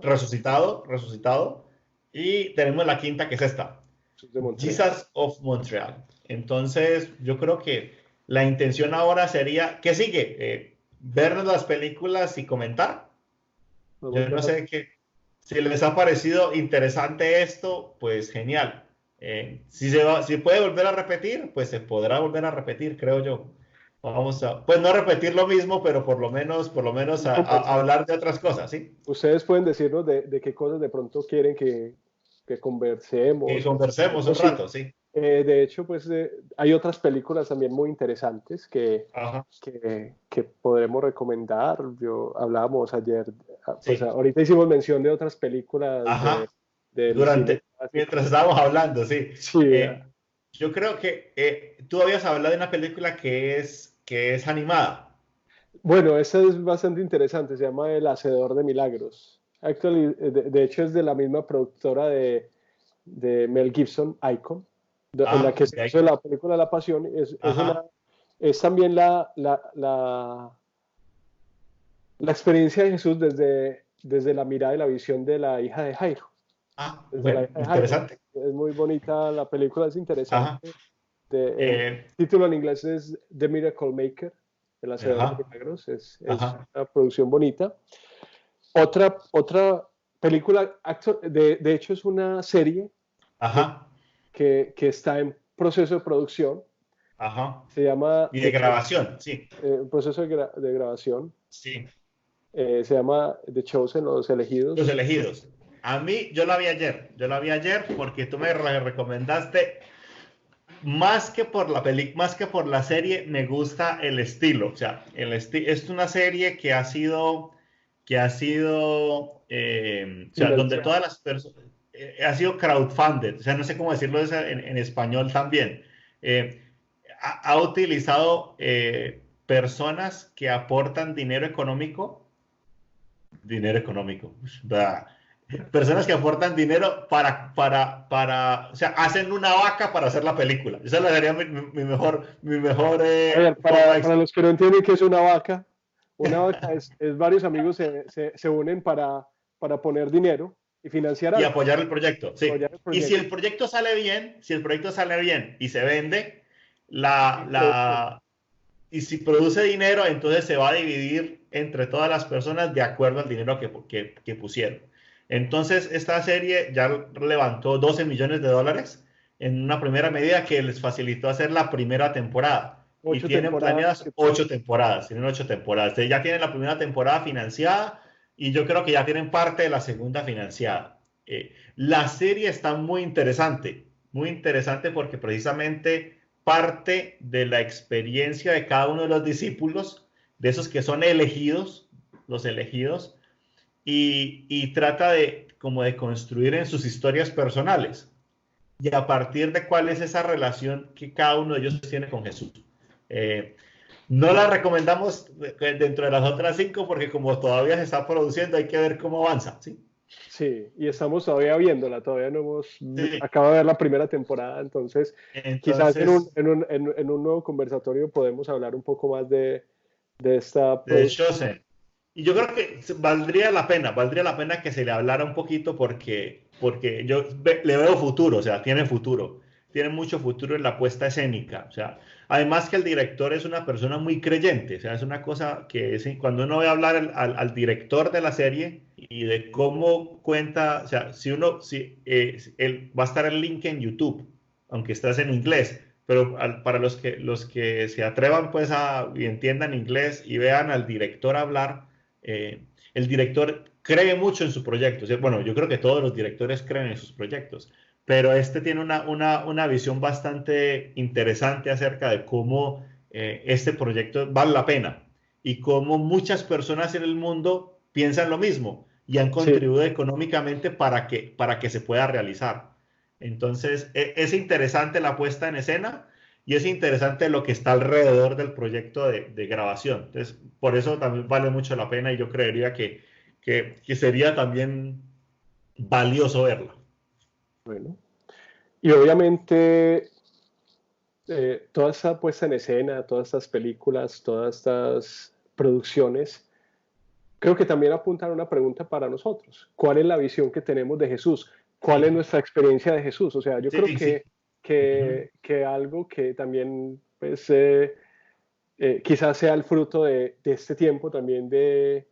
resucitado, resucitado. Y tenemos la quinta, que es esta, Jesús de Montreal. Jesus of Montreal. Entonces, yo creo que la intención ahora sería, ¿qué sigue? Vernos las películas y comentar. Podemos Yo no verlas. sé si les ha parecido interesante esto, pues genial. Si puede volver a repetir, pues se podrá volver a repetir, creo yo. Vamos a, pues no repetir lo mismo, pero por lo menos a Conversar. hablar de otras cosas, ¿sí? Ustedes pueden decirnos de qué cosas de pronto quieren que Que conversemos. Por conversemos ejemplo, un sí. rato, sí. De hecho, pues hay otras películas también muy interesantes Ajá, que podremos recomendar. Hablábamos ayer, pues sí. ahorita hicimos mención de otras películas Ajá. del cine Durante, mientras clásico. estábamos hablando, sí. Sí, Yo creo que tú habías hablado de una película que es animada. bueno, esa es bastante interesante, se llama El Hacedor de Milagros. Actually, de hecho es de la misma productora de Mel Gibson, Icon, en la Ah, que se hizo la película La Pasión. ajá. Es también la experiencia de Jesús desde la mirada y la visión de la hija de Jairo. Ah, Desde la bueno, hija de Jairo. interesante. Es muy bonita, la película es Ajá. interesante. El Eh, título en inglés es The Miracle Maker, El Hacedor de ajá. Milagros. Es Ajá. una producción bonita. Otra película, de hecho es una serie eh, Ajá. que está en proceso de producción, Ajá. se llama Y de grabación, sí. proceso de grabación, Sí. se llama The Chosen, Los Los Elegidos. elegidos. A mí, yo la vi ayer. Yo la vi ayer porque tú me recomendaste. Más que por la serie, me gusta el estilo. O sea, es una serie o sea, donde Financiado. todas las personas, ha sido crowdfunded. O sea, no sé cómo decirlo en español también. Eh, ha utilizado personas que aportan dinero económico, ¿verdad? Personas que aportan dinero o sea, hacen una vaca para hacer la película. Esa sería mi mejor A ver, forma de... para los que no entienden qué es una vaca es varios amigos se unen para poner dinero y financiar Y algo, apoyar el proyecto, sí. apoyar el Y si proyecto. el proyecto sale bien, y se vende, Y producción. y si produce dinero, entonces se va a dividir entre todas las personas de acuerdo al dinero que pusieron. Entonces, esta serie ya levantó 12 millones de dólares en una primera medida que les facilitó hacer la primera temporada. Y Ocho tienen temporadas. planeadas 8 temporadas. Tienen 8 temporadas. Entonces, ya tienen la primera temporada financiada y yo creo que ya tienen parte de la segunda financiada. La serie está muy interesante porque precisamente parte de la experiencia de cada uno de los discípulos, de esos que son elegidos, los elegidos, y trata como de construir en sus historias personales y a partir de cuál es esa relación que cada uno de ellos tiene con Jesús. Eh, no la recomendamos dentro de las otras 5 porque como todavía se está produciendo hay que ver cómo avanza, ¿sí? Sí, y estamos todavía viéndola, todavía no Sí. acabo de ver la primera temporada, entonces quizás Entonces, en un nuevo conversatorio podemos hablar un poco más de esta de producción. Chosen. Y yo creo que valdría la pena que se le hablara un poquito porque le veo futuro, o sea, tiene mucho futuro en la puesta escénica, o sea, además que el director es una persona muy creyente, o sea, es una cosa que cuando uno ve hablar al director de la serie y de cómo cuenta, o sea, va a estar el link en YouTube, aunque estás en inglés, pero para los que se atrevan pues y entiendan inglés y vean al director hablar, el director cree mucho en su proyecto. O sea, bueno, yo creo que todos los directores creen en sus proyectos, pero este tiene una visión bastante interesante acerca de cómo este proyecto vale la pena y cómo muchas personas en el mundo piensan lo mismo y han Sí, contribuido económicamente para que se pueda realizar. Entonces, es interesante la puesta en escena y es interesante lo que está alrededor del proyecto de grabación. Entonces, por eso también vale mucho la pena y yo creería que sería también valioso verlo. bueno. Y obviamente toda esta puesta en escena, todas estas películas, todas estas producciones, creo que también apuntan a una pregunta para nosotros. ¿Cuál es la visión que tenemos de Jesús? ¿Cuál es Sí, nuestra experiencia de Jesús? O sea, yo creo sí, sí. Uh-huh. que algo que también pues, quizás sea el fruto de este tiempo también de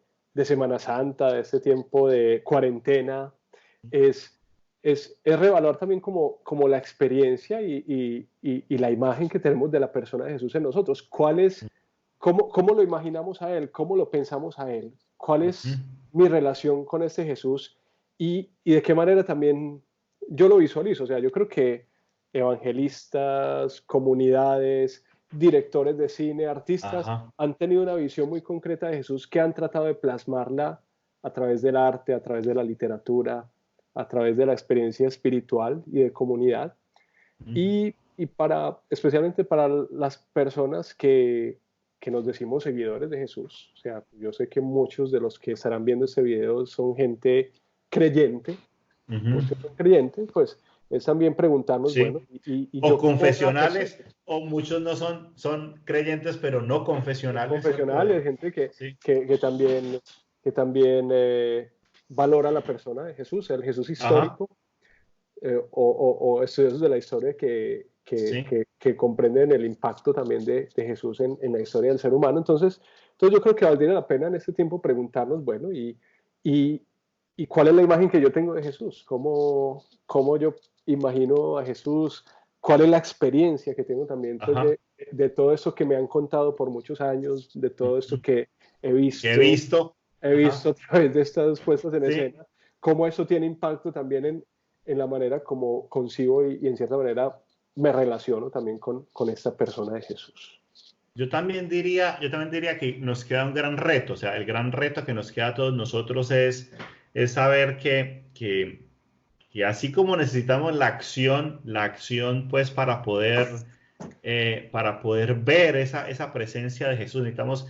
Semana Santa, de este tiempo de cuarentena, es, es revaluar también como la experiencia y la imagen que tenemos de la persona de Jesús en nosotros. ¿Cómo lo imaginamos a Él? ¿Cómo lo pensamos a Él? ¿Cuál Uh-huh. es mi relación con este Jesús? Y de qué manera también yo lo visualizo. O sea, yo creo que evangelistas, comunidades, directores de cine, artistas, Ajá. han tenido una visión muy concreta de Jesús que han tratado de plasmarla a través del arte, a través de la literatura, a través de la experiencia espiritual y de comunidad. Uh-huh. Y especialmente para las personas que nos decimos seguidores de Jesús. O sea, yo sé que muchos de los que estarán viendo este video son gente creyente, Uh-huh. muchos son creyentes, pues es también preguntarnos, bueno, Sí. y O yo cómo veo a Jesús, confesionales, o muchos no son creyentes, pero no los confesionales, ¿cierto? confesionales, gente Sí. que también valora la persona de Jesús, el Jesús Ajá. histórico, o estudiosos de la historia Sí. que comprenden el impacto también de Jesús en la historia del ser humano. Entonces yo creo que valdría la pena en este tiempo preguntarnos, bueno, y, y cuál es la imagen que yo tengo de Jesús, cómo yo imagino a Jesús, cuál es la experiencia que tengo también pues, Ajá. de todo esto que me han contado por muchos años, de todo esto Uh-huh. que he Que he visto, visto. he visto Ajá. a través de estas puestas en Sí. escena, cómo eso tiene impacto también en la manera como concibo y en cierta manera me relaciono también con esta persona de Jesús. Yo también diría que nos queda un gran reto, o sea, el gran reto que nos queda a todos nosotros es saber que así como necesitamos la acción pues para poder para poder ver esa presencia de Jesús. Necesitamos,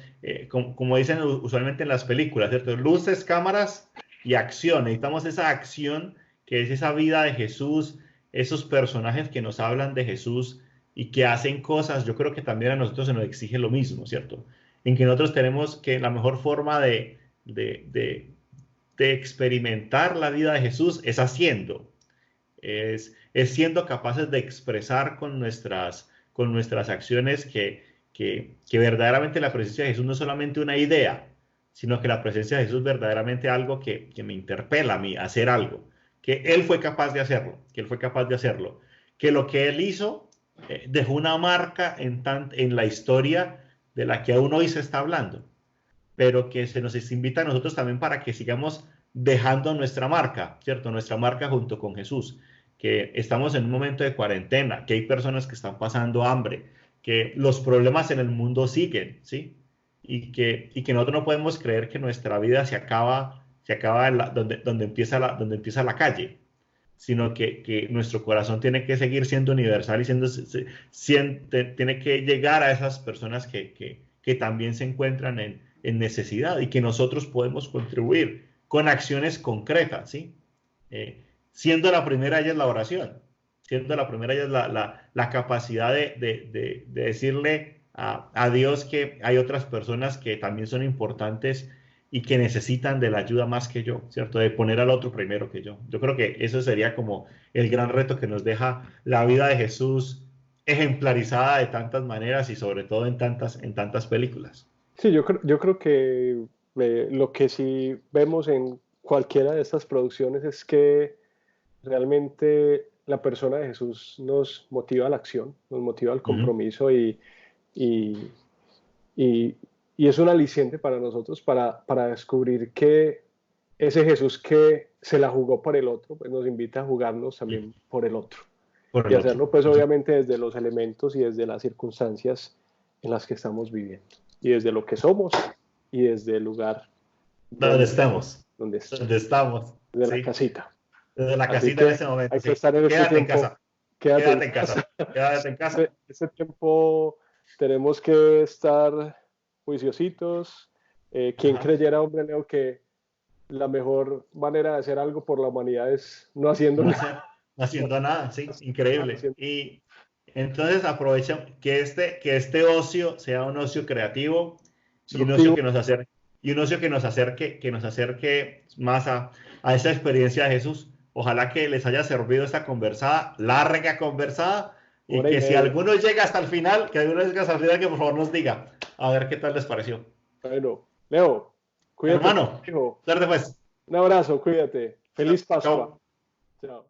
como dicen usualmente en las películas, ¿cierto? Luces, cámaras y acción. Necesitamos esa acción que es esa vida de Jesús, esos personajes que nos hablan de Jesús y que hacen cosas. Yo creo que también a nosotros se nos exige lo mismo, ¿cierto? En que nosotros tenemos que la mejor forma de experimentar la vida de Jesús es haciendo, es siendo capaces de expresar con nuestras acciones que verdaderamente la presencia de Jesús no es solamente una idea, sino que la presencia de Jesús es verdaderamente algo que me interpela a mí a hacer algo, que Él fue capaz de hacerlo, que Él fue capaz de hacerlo, que lo que Él hizo dejó una marca en la historia de la que aún hoy se está hablando, pero que se nos invita a nosotros también para que sigamos dejando nuestra marca, ¿cierto? Nuestra marca junto con Jesús, que estamos en un momento de cuarentena, que hay personas que están pasando hambre, que los problemas en el mundo siguen, ¿sí? Y que nosotros no podemos creer que nuestra vida se acaba donde empieza la calle, sino que nuestro corazón tiene que seguir siendo universal y tiene que llegar a esas personas que también se encuentran en necesidad y que nosotros podemos contribuir con acciones concretas, ¿sí? Siendo la primera ella es la oración, siendo la primera ella es la capacidad de decirle a Dios que hay otras personas que también son importantes y que necesitan de la ayuda más que yo, ¿cierto? De poner al otro primero que yo. Yo creo que eso sería como el gran reto que nos deja la vida de Jesús ejemplarizada de tantas maneras y sobre todo en tantas películas. Sí, yo creo que lo que sí vemos en cualquiera de estas producciones es que realmente la persona de Jesús nos motiva a la acción, nos motiva al compromiso y, y, y es un aliciente para nosotros para descubrir que ese Jesús que se la jugó por el otro, pues nos invita a jugarnos también por el otro. Por Y el hacerlo otro. pues obviamente desde los elementos y desde las circunstancias en las que estamos viviendo. Y desde lo que somos y desde el lugar Donde estamos. Donde estamos. desde ¿sí? la casita. Desde la Así casita que en ese momento. hay que Sí. estar en este tiempo. En casa. Quédate en casa. Quédate en casa. Este tiempo tenemos que estar juiciositos. Quien creyera, hombre, Leo, que la mejor manera de hacer algo por la humanidad es no haciendo nada. No haciendo nada, sí, increíble. Y entonces aprovecha que este ocio sea un ocio creativo y un ocio que nos acerque más a esa experiencia de Jesús. Ojalá que les haya servido esta larga conversada, y que si alguno llega hasta el final, que por favor nos diga, a ver qué tal les pareció. Bueno, Leo, cuídate. Hermano, tarde pues. Un abrazo, cuídate. Feliz Pascua. Chao. Chao.